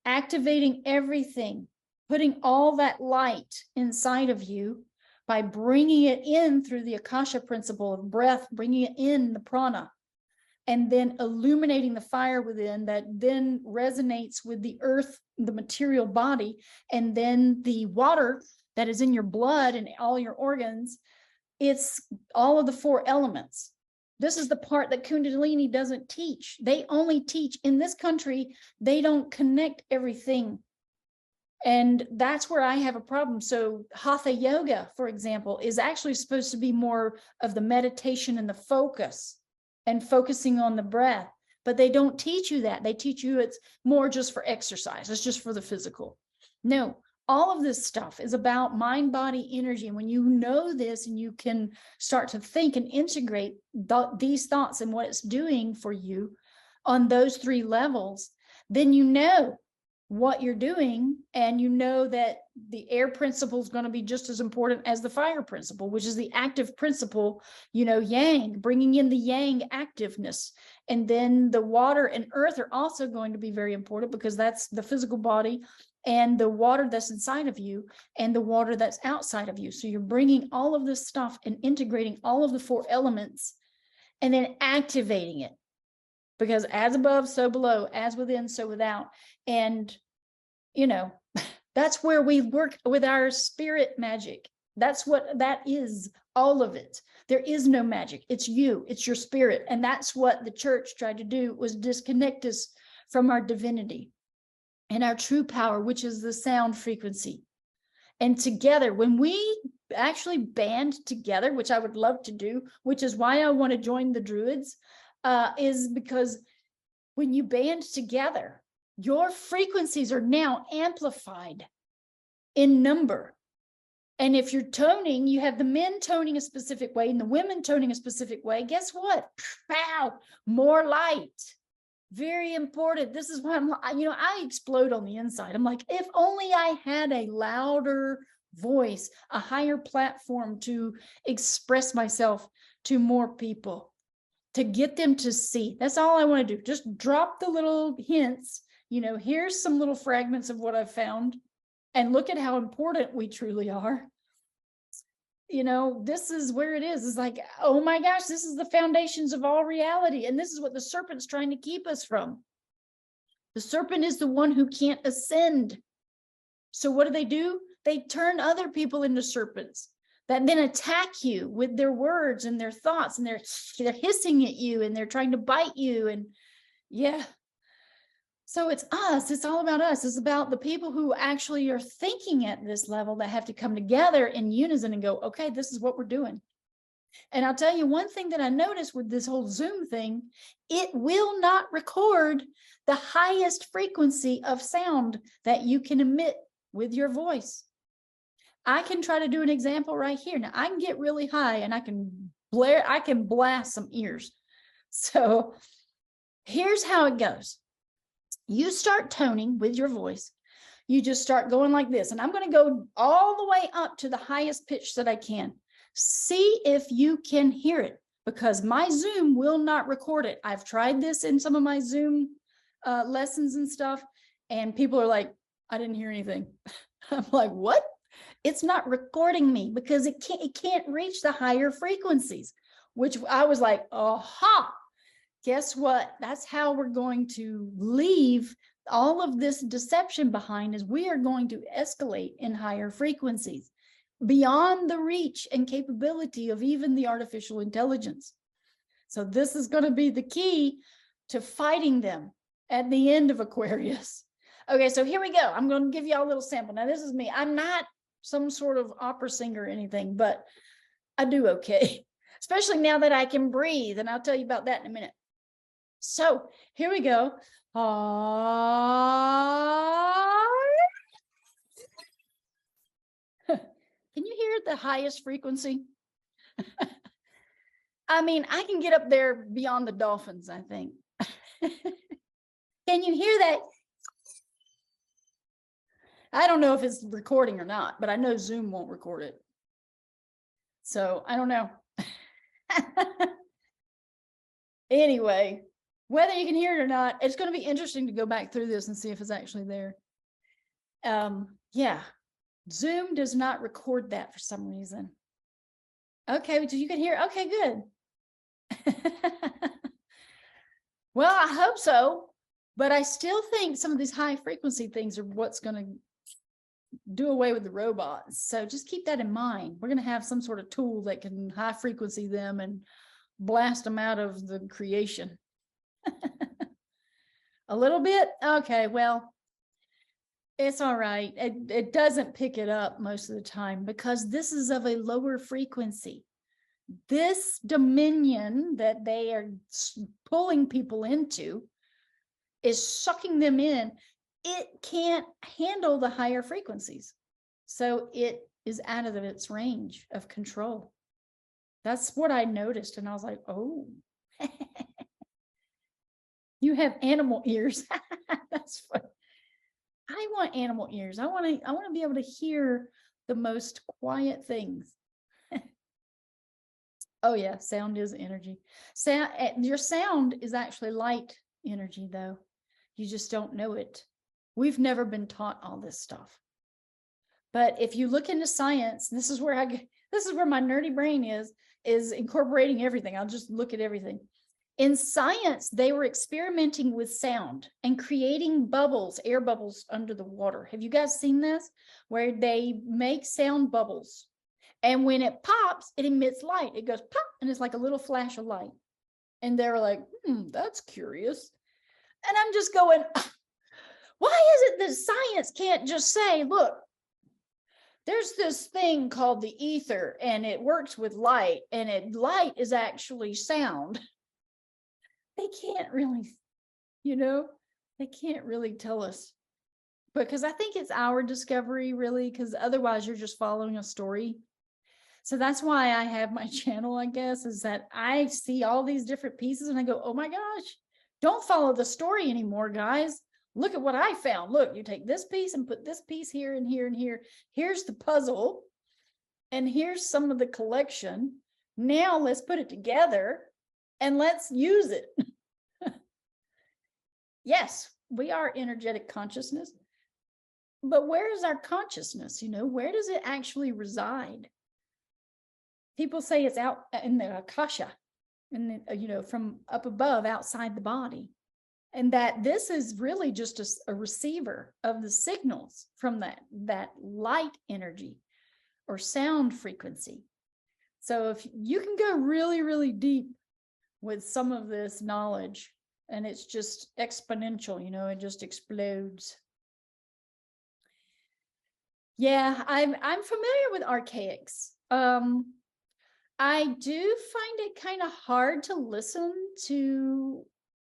activating everything, putting all that light inside of you, by bringing it in through the Akasha principle of breath, bringing it in the prana, and then illuminating the fire within that then resonates with the earth, the material body, and then the water that is in your blood and all your organs. It's all of the 4 elements. This is the part that Kundalini doesn't teach. They only teach in this country. They don't connect everything. And that's where I have a problem. So Hatha yoga, for example, is actually supposed to be more of the meditation and the focus and focusing on the breath. But they don't teach you that. They teach you it's more just for exercise. It's just for the physical. No, all of this stuff is about mind, body, energy. And when you know this and you can start to think and integrate these thoughts and what it's doing for you on those 3 levels, then you know what you're doing, and you know that the air principle is going to be just as important as the fire principle, which is the active principle, you know, yang, bringing in the yang activeness. And then the water and earth are also going to be very important because that's the physical body and the water that's inside of you and the water that's outside of you. So you're bringing all of this stuff and integrating all of the 4 elements and then activating it, because as above, so below, as within, so without. And, you know, that's where we work with our spirit magic. That's what that is, all of it. There is no magic. It's you, it's your spirit. And that's what the church tried to do, was disconnect us from our divinity and our true power, which is the sound frequency. And together, when we actually band together, which I would love to do, which is why I want to join the Druids, is because when you band together, your frequencies are now amplified in number. And if you're toning, you have the men toning a specific way and the women toning a specific way. Guess what? Wow, more light. Very important. This is why I explode on the inside. I'm like, if only I had a louder voice, a higher platform to express myself to more people, to get them to see. That's all I want to do. Just drop the little hints. You know, here's some little fragments of what I've found, and look at how important we truly are. You know, this is where it is. It's like, oh my gosh, this is the foundations of all reality. And this is what the serpent's trying to keep us from. The serpent is the one who can't ascend. So what do? They turn other people into serpents that then attack you with their words and their thoughts, and they're hissing at you and they're trying to bite you. And yeah. So it's us. It's all about us. It's about the people who actually are thinking at this level that have to come together in unison and go, okay, this is what we're doing. And I'll tell you one thing that I noticed with this whole Zoom thing, it will not record the highest frequency of sound that you can emit with your voice. I can try to do an example right here. Now I can get really high and I can blast some ears. So here's how it goes. You start toning with your voice. You just start going like this. And I'm going to go all the way up to the highest pitch that I can. See if you can hear it, because my Zoom will not record it. I've tried this in some of my Zoom lessons and stuff, and people are like, I didn't hear anything. I'm like, what? It's not recording me because it can't reach the higher frequencies, which I was like, aha. Guess what? That's how we're going to leave all of this deception behind, is we are going to escalate in higher frequencies beyond the reach and capability of even the artificial intelligence. So this is going to be the key to fighting them at the end of Aquarius. Okay, so here we go. I'm going to give you all a little sample. Now, this is me. I'm not some sort of opera singer or anything, but I do okay, especially now that I can breathe. And I'll tell you about that in a minute. So here we go. Can you hear the highest frequency? I mean, I can get up there beyond the dolphins, I think. Can you hear that? I don't know if it's recording or not, but I know Zoom won't record it. So I don't know. Anyway, whether you can hear it or not, it's going to be interesting to go back through this and see if it's actually there. Yeah, Zoom does not record that for some reason. Okay, so you can hear. Okay, good. Well, I hope so, but I still think some of these high frequency things are what's going to do away with the robots. So just keep that in mind. We're going to have some sort of tool that can high frequency them and blast them out of the creation. A little bit. Okay, well, it's all right. It doesn't pick it up most of the time because this is of a lower frequency. This dominion that they are pulling people into is sucking them in. It can't handle the higher frequencies. So it is out of its range of control. That's what I noticed. And I was like, oh, you have animal ears. That's fun. I want animal ears. I want to be able to hear the most quiet things. Oh yeah, sound is energy. Your sound is actually light energy, though. You just don't know it. We've never been taught all this stuff. But if you look into science, this is where my nerdy brain is incorporating everything. I'll just look at everything. In science, they were experimenting with sound and creating bubbles, air bubbles under the water. Have you guys seen this? Where they make sound bubbles. And when it pops, it emits light. It goes pop, and it's like a little flash of light. And they're like, that's curious. And I'm just going, why is it that science can't just say, look, there's this thing called the ether, and it works with light, and light is actually sound. They can't really, they can't really tell us. Because I think it's our discovery, really, because otherwise you're just following a story. So that's why I have my channel, I guess, is that I see all these different pieces and I go, oh my gosh, don't follow the story anymore, guys. Look at what I found. Look, you take this piece and put this piece here and here and here. Here's the puzzle. And here's some of the collection. Now let's put it together and let's use it. Yes, we are energetic consciousness. But where is our consciousness? Where does it actually reside? People say it's out in the akasha, and from up above, outside the body. And that this is really just a receiver of the signals from that light energy or sound frequency. So if you can go really, really deep with some of this knowledge, and it's just exponential, it just explodes. Yeah, I'm familiar with archaics. I do find it kind of hard to listen to.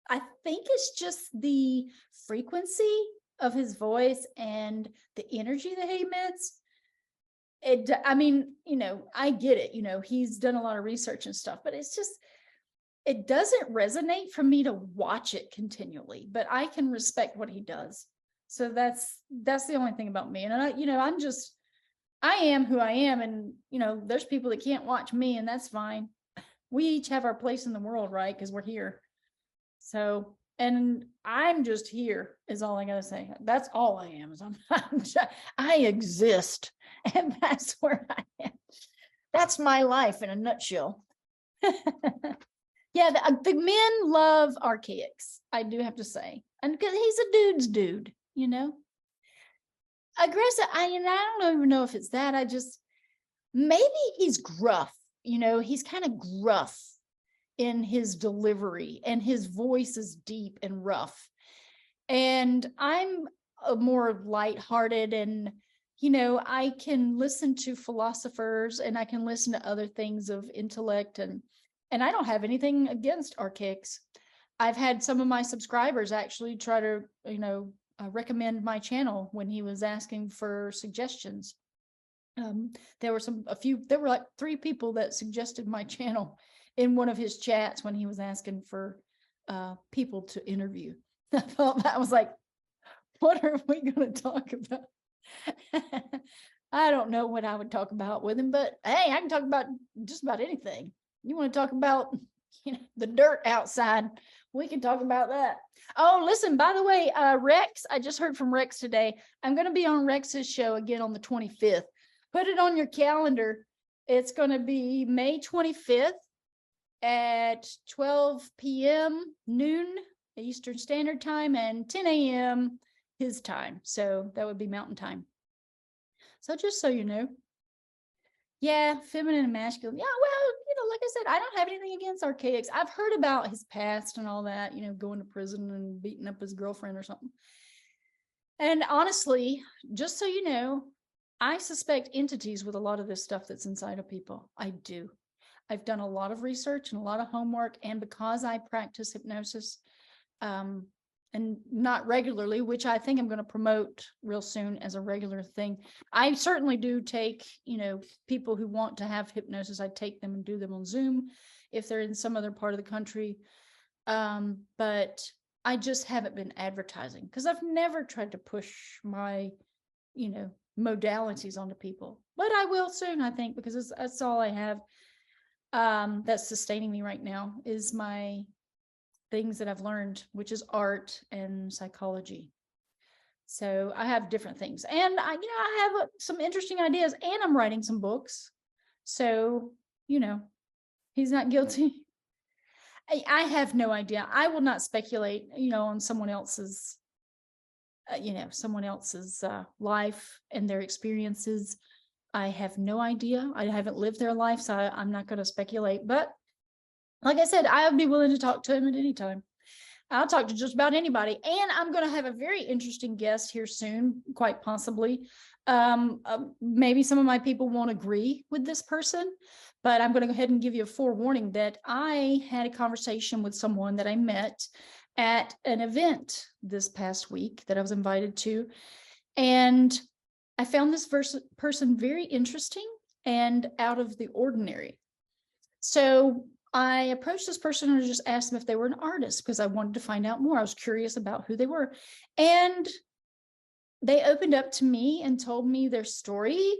I think it's just the frequency of his voice and the energy that he emits. I get it. He's done a lot of research and stuff, but it doesn't resonate for me to watch it continually, but I can respect what he does. So that's the only thing about me. And I am who I am. And, there's people that can't watch me, and that's fine. We each have our place in the world, right? Because we're here. So, and I'm just here is all I got to say. That's all I am. I exist. And that's where I am. That's my life in a nutshell. Yeah, the men love archaics, I do have to say. And because he's a dude's dude, Aggressive, I don't even know if it's that. Maybe he's gruff, he's kind of gruff in his delivery, and his voice is deep and rough. And I'm more lighthearted, and I can listen to philosophers, and I can listen to other things of intellect, and I don't have anything against archaics. I've had some of my subscribers actually try to, recommend my channel when he was asking for suggestions. There were like 3 people that suggested my channel in one of his chats when he was asking for people to interview. I thought that was like, what are we going to talk about? I don't know what I would talk about with him, but hey, I can talk about just about anything. You want to talk about, the dirt outside, we can talk about that. Oh, listen, by the way, Rex, I just heard from Rex today. I'm going to be on Rex's show again on the 25th. Put it on your calendar. It's going to be May 25th at 12 p.m. noon Eastern Standard Time and 10 a.m. his time. So that would be Mountain Time. So just so you know. Yeah, feminine and masculine. Yeah, well, like I said, I don't have anything against archaics. I've heard about his past and all that, going to prison and beating up his girlfriend or something. And honestly, just so you know, I suspect entities with a lot of this stuff that's inside of people. I do. I've done a lot of research and a lot of homework, and because I practice hypnosis, and not regularly, which I think I'm going to promote real soon as a regular thing. I certainly do take, people who want to have hypnosis. I take them and do them on Zoom if they're in some other part of the country. But I just haven't been advertising because I've never tried to push my, modalities onto people. But I will soon, I think, because that's all I have that's sustaining me right now is my things that I've learned, which is art and psychology. So I have different things, and I have some interesting ideas, and I'm writing some books. So, he's not guilty. I have no idea. I will not speculate, on someone else's, life and their experiences. I have no idea. I haven't lived their life, so I'm not going to speculate. But like I said, I would be willing to talk to him at any time. I'll talk to just about anybody. And I'm going to have a very interesting guest here soon, quite possibly. Maybe some of my people won't agree with this person, but I'm going to go ahead and give you a forewarning that I had a conversation with someone that I met at an event this past week that I was invited to. And I found this person very interesting and out of the ordinary. So I approached this person and just asked them if they were an artist because I wanted to find out more. I was curious about who they were. And they opened up to me and told me their story.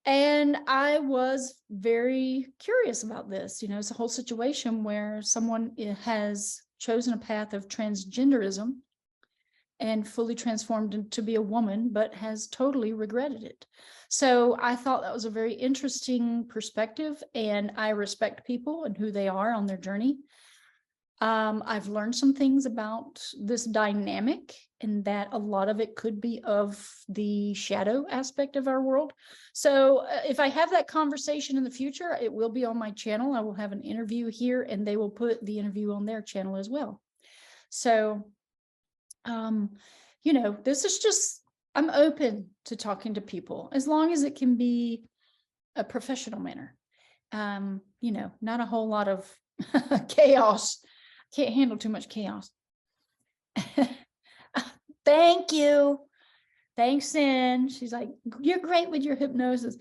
And I was very curious about this. It's a whole situation where someone has chosen a path of transgenderism and fully transformed to be a woman, but has totally regretted it. So I thought that was a very interesting perspective, and I respect people and who they are on their journey. I've learned some things about this dynamic, and that a lot of it could be of the shadow aspect of our world. So if I have that conversation in the future, it will be on my channel. I will have an interview here, and they will put the interview on their channel as well. So, this is just, I'm open to talking to people as long as it can be a professional manner. Not a whole lot of chaos. Can't handle too much chaos. Thank you. Thanks, Sin. She's like, you're great with your hypnosis.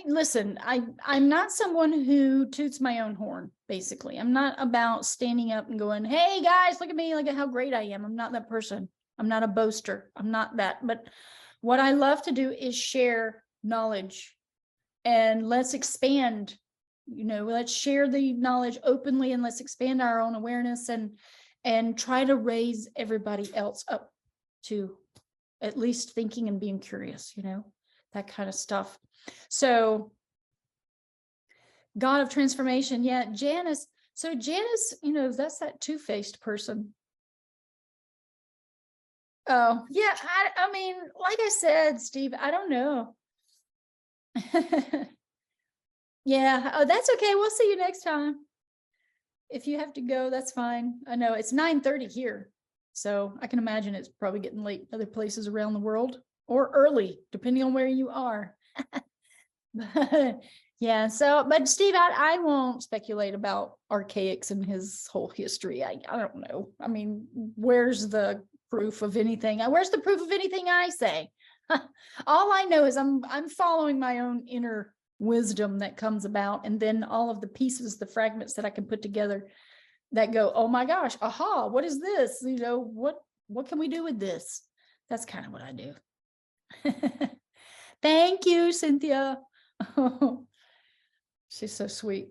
Listen, I'm not someone who toots my own horn, basically. I'm not about standing up and going, hey guys, look at me, look at how great I am. I'm not that person. I'm not a boaster. I'm not that. But what I love to do is share knowledge, and let's expand, let's share the knowledge openly, and let's expand our own awareness and try to raise everybody else up to at least thinking and being curious, that kind of stuff. So God of transformation. Yeah, Janice. So Janice, that's that two-faced person. Oh, yeah. I mean, like I said, Steve, I don't know. Yeah. Oh, that's okay. We'll see you next time. If you have to go, that's fine. I know it's 9:30 here, so I can imagine it's probably getting late other places around the world, or early, depending on where you are. But yeah, but Steve, I won't speculate about Archaics and his whole history. I don't know. I mean, where's the proof of anything? Where's the proof of anything I say? All I know is I'm following my own inner wisdom that comes about, and then all of the pieces, the fragments that I can put together that go, oh my gosh, aha, what is this? What can we do with this? That's kind of what I do. Thank you, Cynthia. Oh, she's so sweet.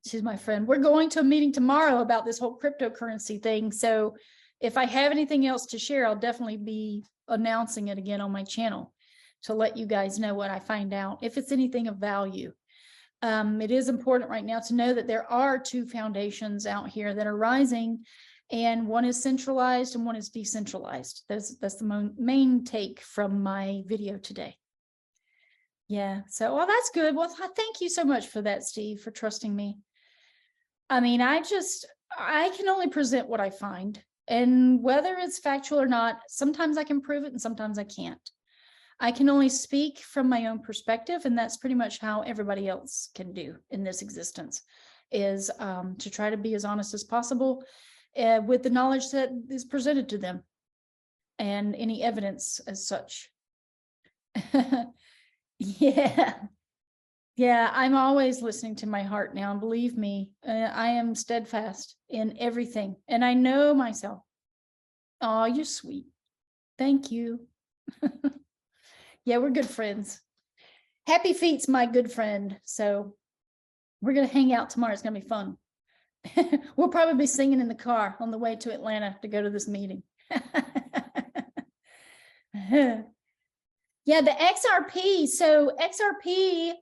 She's my friend. We're going to a meeting tomorrow about this whole cryptocurrency thing. So if I have anything else to share, I'll definitely be announcing it again on my channel to let you guys know what I find out, if it's anything of value. It is important right now to know that there are two foundations out here that are rising, and one is centralized and one is decentralized. That's the main take from my video today. Yeah, so, well, that's good. Well, thank you so much for that, Steve, for trusting me. I mean, I can only present what I find, and whether it's factual or not, sometimes I can prove it and sometimes I can't. I can only speak from my own perspective, and that's pretty much how everybody else can do in this existence, is to try to be as honest as possible with the knowledge that is presented to them and any evidence as such. Yeah. Yeah, I'm always listening to my heart now. And believe me, I am steadfast in everything. And I know myself. Oh, you're sweet. Thank you. Yeah, we're good friends. Happy Feet's my good friend. So we're going to hang out tomorrow. It's going to be fun. We'll probably be singing in the car on the way to Atlanta to go to this meeting. Yeah, the XRP. So XRP,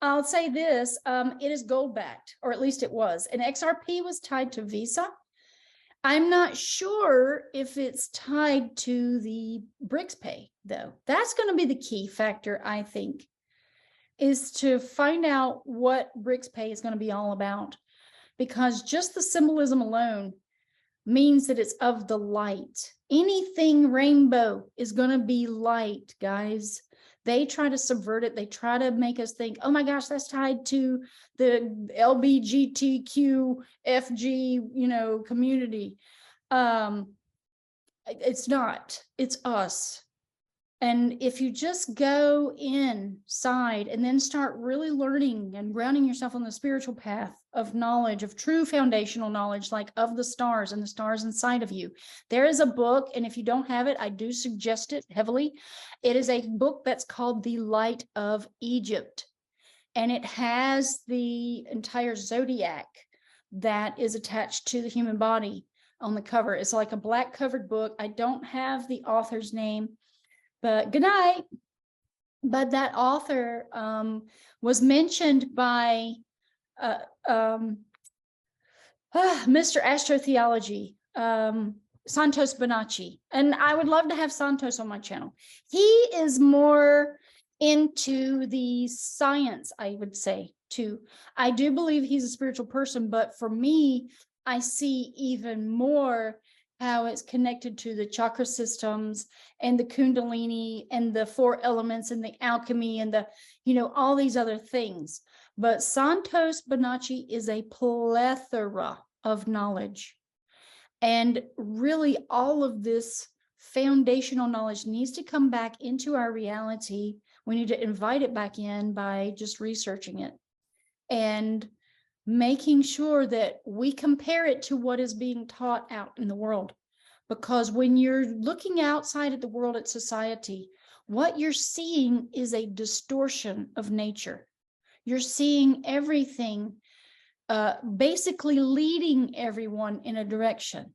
I'll say this, it is gold backed, or at least it was. And XRP was tied to Visa. I'm not sure if it's tied to the BRICS pay, though. That's going to be the key factor, I think, is to find out what BRICS pay is going to be all about. Because just the symbolism alone means that it's of the light. Anything rainbow is going to be light, guys. They try to subvert it. They try to make us think, oh my gosh, that's tied to the LBGTQFG, community. It's not. It's us. And if you just go inside and then start really learning and grounding yourself on the spiritual path of knowledge, of true foundational knowledge, like of the stars and the stars inside of you, there is a book. And if you don't have it, I do suggest it heavily. It is a book that's called The Light of Egypt. And it has the entire zodiac that is attached to the human body on the cover. It's like a black covered book. I don't have the author's name. But good night. But that author was mentioned by Mr. Astrotheology, Santos Bonacci. And I would love to have Santos on my channel. He is more into the science, I would say, too. I do believe he's a spiritual person, but for me, I see even more how it's connected to the chakra systems and the kundalini and the 4 elements and the alchemy and the, all these other things. But Santos Bonacci is a plethora of knowledge. And really all of this foundational knowledge needs to come back into our reality. We need to invite it back in by just researching it and making sure that we compare it to what is being taught out in the world. Because when you're looking outside at the world, at society, what you're seeing is a distortion of nature. You're seeing everything basically leading everyone in a direction,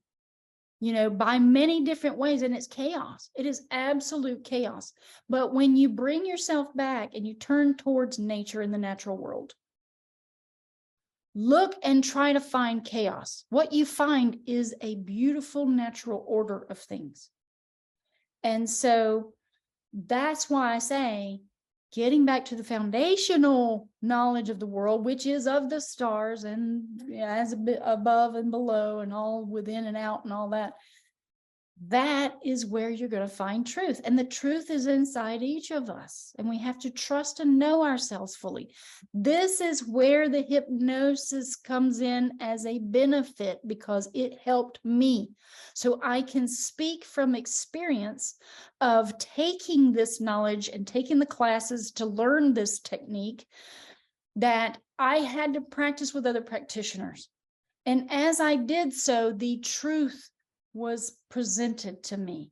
by many different ways. And it's chaos. It is absolute chaos. But when you bring yourself back and you turn towards nature in the natural world, look and try to find chaos. What you find is a beautiful natural order of things. And so that's why I say, getting back to the foundational knowledge of the world, which is of the stars and as a bit above and below and all within and out and all that, that is where you're going to find truth. And the truth is inside each of us. And we have to trust and know ourselves fully. This is where the hypnosis comes in as a benefit, because it helped me. So I can speak from experience of taking this knowledge and taking the classes to learn this technique that I had to practice with other practitioners. And as I did so, the truth was presented to me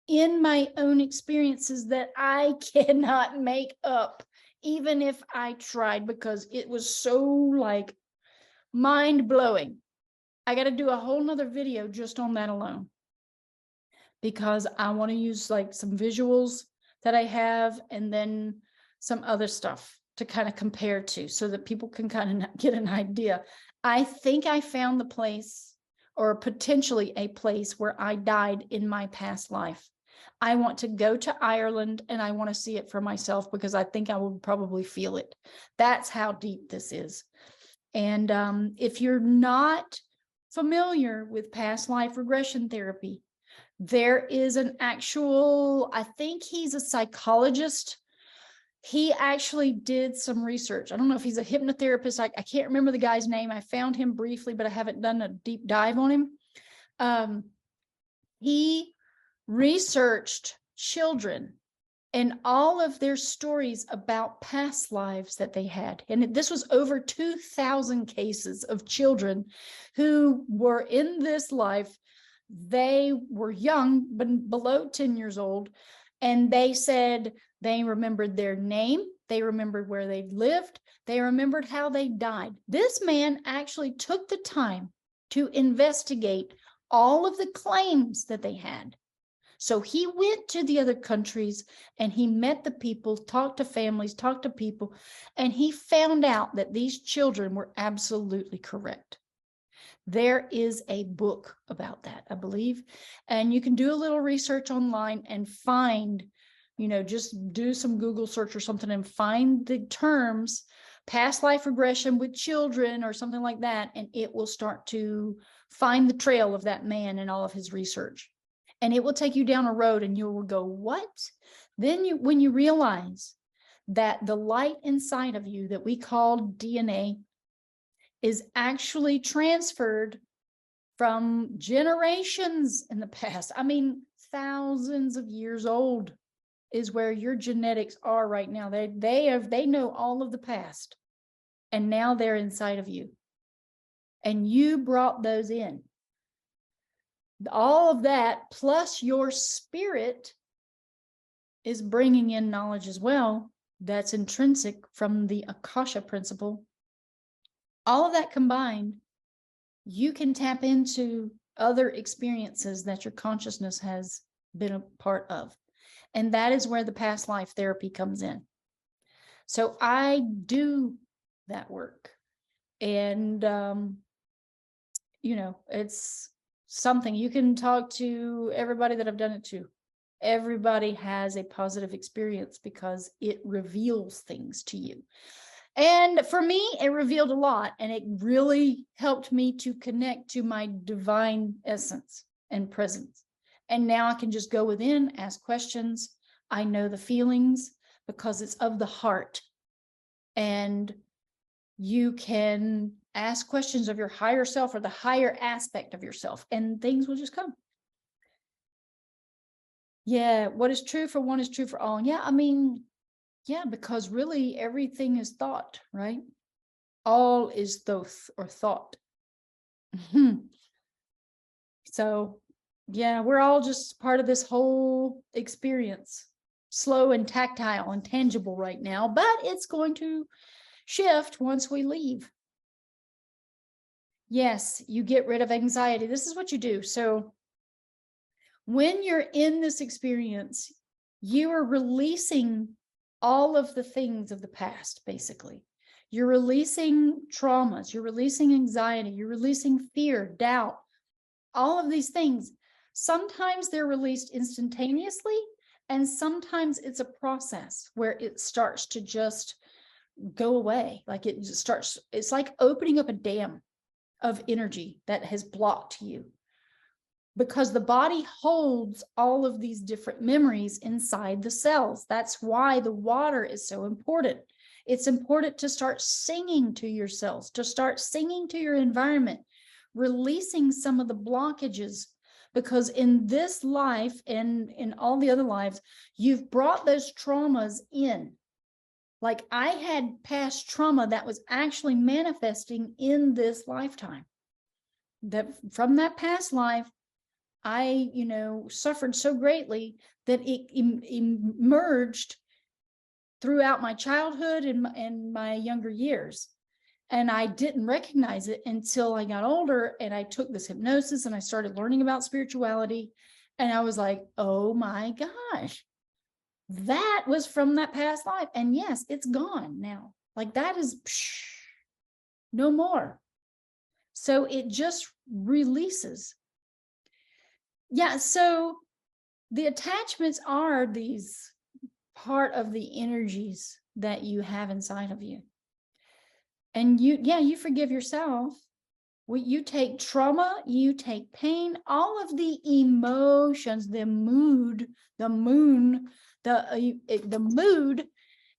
in my own experiences that I cannot make up, even if I tried, because it was so mind-blowing. I got to do a whole nother video just on that alone, because I want to use some visuals that I have and then some other stuff to kind of compare to, so that people can kind of get an idea. I think I found the place, or potentially a place, where I died in my past life. I want to go to Ireland and I want to see it for myself, because I think I will probably feel it. That's how deep this is. And if you're not familiar with past life regression therapy, there is an actual, I think he's a psychologist. He actually did some research. I don't know if he's a hypnotherapist. I can't remember the guy's name. I found him briefly, but I haven't done a deep dive on him. He researched children and all of their stories about past lives that they had. And this was over 2,000 cases of children who were in this life. They were young, but below 10 years old. And they said they remembered their name. They remembered where they lived. They remembered how they died. This man actually took the time to investigate all of the claims that they had. So he went to the other countries and he met the people, talked to families, talked to people, and he found out that these children were absolutely correct. There is a book about that, I believe, and you can do a little research online and find, just do some Google search or something and find the terms past life regression with children or something like that, and it will start to find the trail of that man and all of his research. And it will take you down a road and you will go, what? Then when you realize that the light inside of you that we call DNA is actually transferred from generations in the past. I mean, thousands of years old is where your genetics are right now. They know all of the past, and now they're inside of you. And you brought those in. All of that, plus your spirit, is bringing in knowledge as well that's intrinsic from the Akasha principle. All of that combined, you can tap into other experiences that your consciousness has been a part of. And that is where the past life therapy comes in. So I do that work. And, it's something you can talk to everybody that I've done it to. Everybody has a positive experience because it reveals things to you. And for me, it revealed a lot, and it really helped me to connect to my divine essence and presence. And now I can just go within, ask questions. I know the feelings because it's of the heart. And you can ask questions of your higher self or the higher aspect of yourself, and things will just come. Yeah, what is true for one is true for all. Yeah, because really everything is thought, right? All is thoth or thought. So, yeah, we're all just part of this whole experience. Slow and tactile and tangible right now, but it's going to shift once we leave. Yes, you get rid of anxiety. This is what you do. So when you're in this experience, you are releasing all of the things of the past, basically. You're releasing traumas, you're releasing anxiety, you're releasing fear, doubt, all of these things. Sometimes they're released instantaneously, and sometimes it's a process where it starts to just go away. Like it just starts, it's like opening up a dam of energy that has blocked you. Because the body holds all of these different memories inside the cells. That's why the water is so important. It's important to start singing to your cells, to start singing to your environment, releasing some of the blockages. Because in this life and in all the other lives, you've brought those traumas in. Like I had past trauma that was actually manifesting in this lifetime. That from that past life, I, suffered so greatly that it emerged throughout my childhood and my younger years. And I didn't recognize it until I got older and I took this hypnosis and I started learning about spirituality. And I was like, oh my gosh, that was from that past life. And yes, it's gone now. Like that is no more. So it just releases. Yeah, so the attachments are these part of the energies that you have inside of you. And you forgive yourself. You take trauma, you take pain, all of the emotions, the mood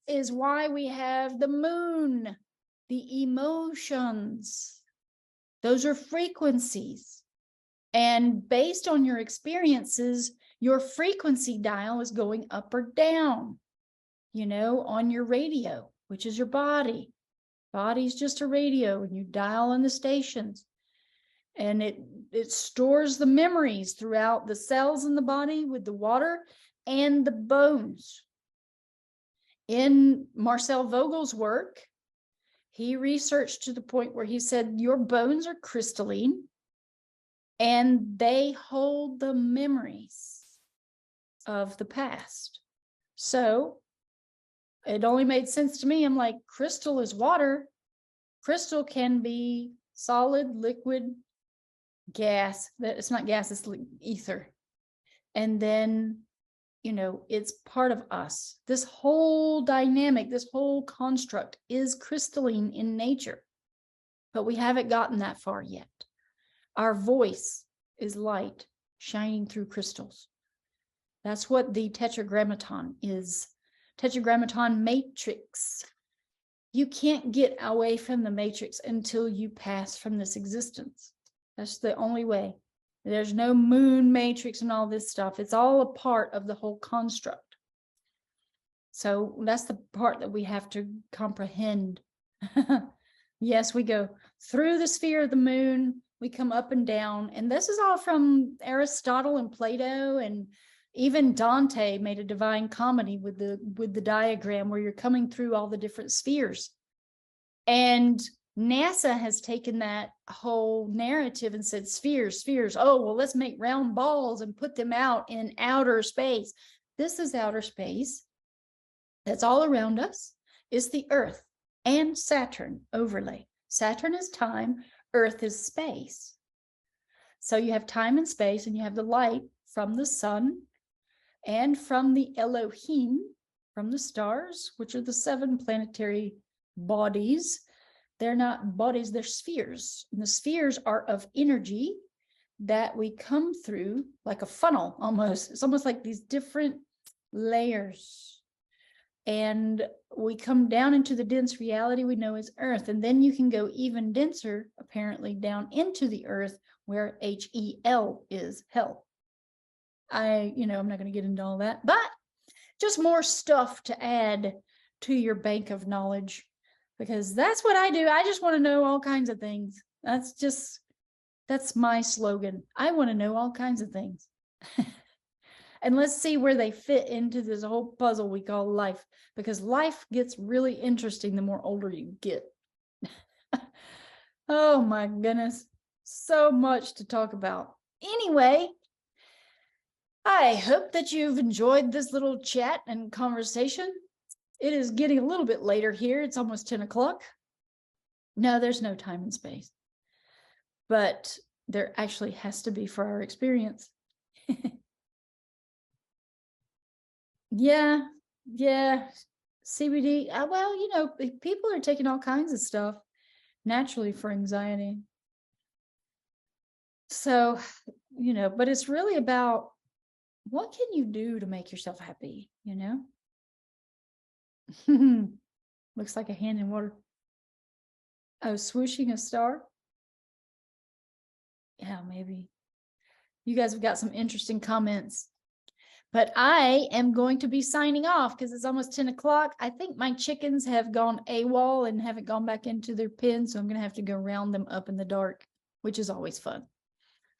is why we have the moon, the emotions. Those are frequencies. And based on your experiences, Your frequency dial is going up or down, on your radio, which is your body. Body's just a radio, and you dial on the stations. And it stores the memories throughout the cells in the body with the water and the bones. In Marcel Vogel's work, he researched to the point where he said your bones are crystalline and they hold the memories of the past. So it only made sense to me. I'm like, crystal is water. Crystal can be solid, liquid, gas. It's not gas, it's ether. And then, it's part of us. This whole dynamic, this whole construct is crystalline in nature, but we haven't gotten that far yet. Our voice is light shining through crystals. That's what the tetragrammaton is. Tetragrammaton matrix. You can't get away from the matrix until you pass from this existence. That's the only way. There's no moon matrix and all this stuff. It's all a part of the whole construct. So that's the part that we have to comprehend. Yes, we go through the sphere of the moon. We come up and down. And this is all from Aristotle and Plato, and even Dante made a Divine Comedy with the diagram where you're coming through all the different spheres. And NASA has taken that whole narrative and said spheres. Oh, well, let's make round balls and put them out in outer space. This is outer space. That's all around us. Is the Earth and Saturn overlay. Saturn is time, Earth is space. So you have time and space, and you have the light from the sun and from the Elohim, from the stars, which are the 7 planetary bodies. They're not bodies, they're spheres. And the spheres are of energy that we come through like a funnel almost. It's almost like these different layers. And we come down into the dense reality we know as Earth. And then you can go even denser, apparently, down into the Earth where HEL is hell. I'm not going to get into all that, but just more stuff to add to your bank of knowledge. Because that's what I do. I just want to know all kinds of things. That's my slogan. I want to know all kinds of things. And let's see where they fit into this whole puzzle we call life. Because life gets really interesting the more older you get. Oh my goodness. So much to talk about. Anyway, I hope that you've enjoyed this little chat and conversation. It is getting a little bit later here. It's almost 10 o'clock. No, there's no time and space. But there actually has to be for our experience. Yeah. CBD. Well, people are taking all kinds of stuff naturally for anxiety. So, but it's really about what can you do to make yourself happy, Looks like a hand in water. Oh, swooshing a star? Yeah, maybe. You guys have got some interesting comments. But I am going to be signing off because it's almost 10 o'clock. I think my chickens have gone AWOL and haven't gone back into their pen, so I'm going to have to go round them up in the dark, which is always fun.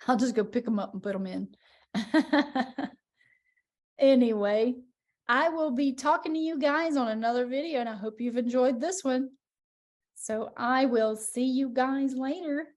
I'll just go pick them up and put them in. Anyway, I will be talking to you guys on another video, and I hope you've enjoyed this one. So I will see you guys later.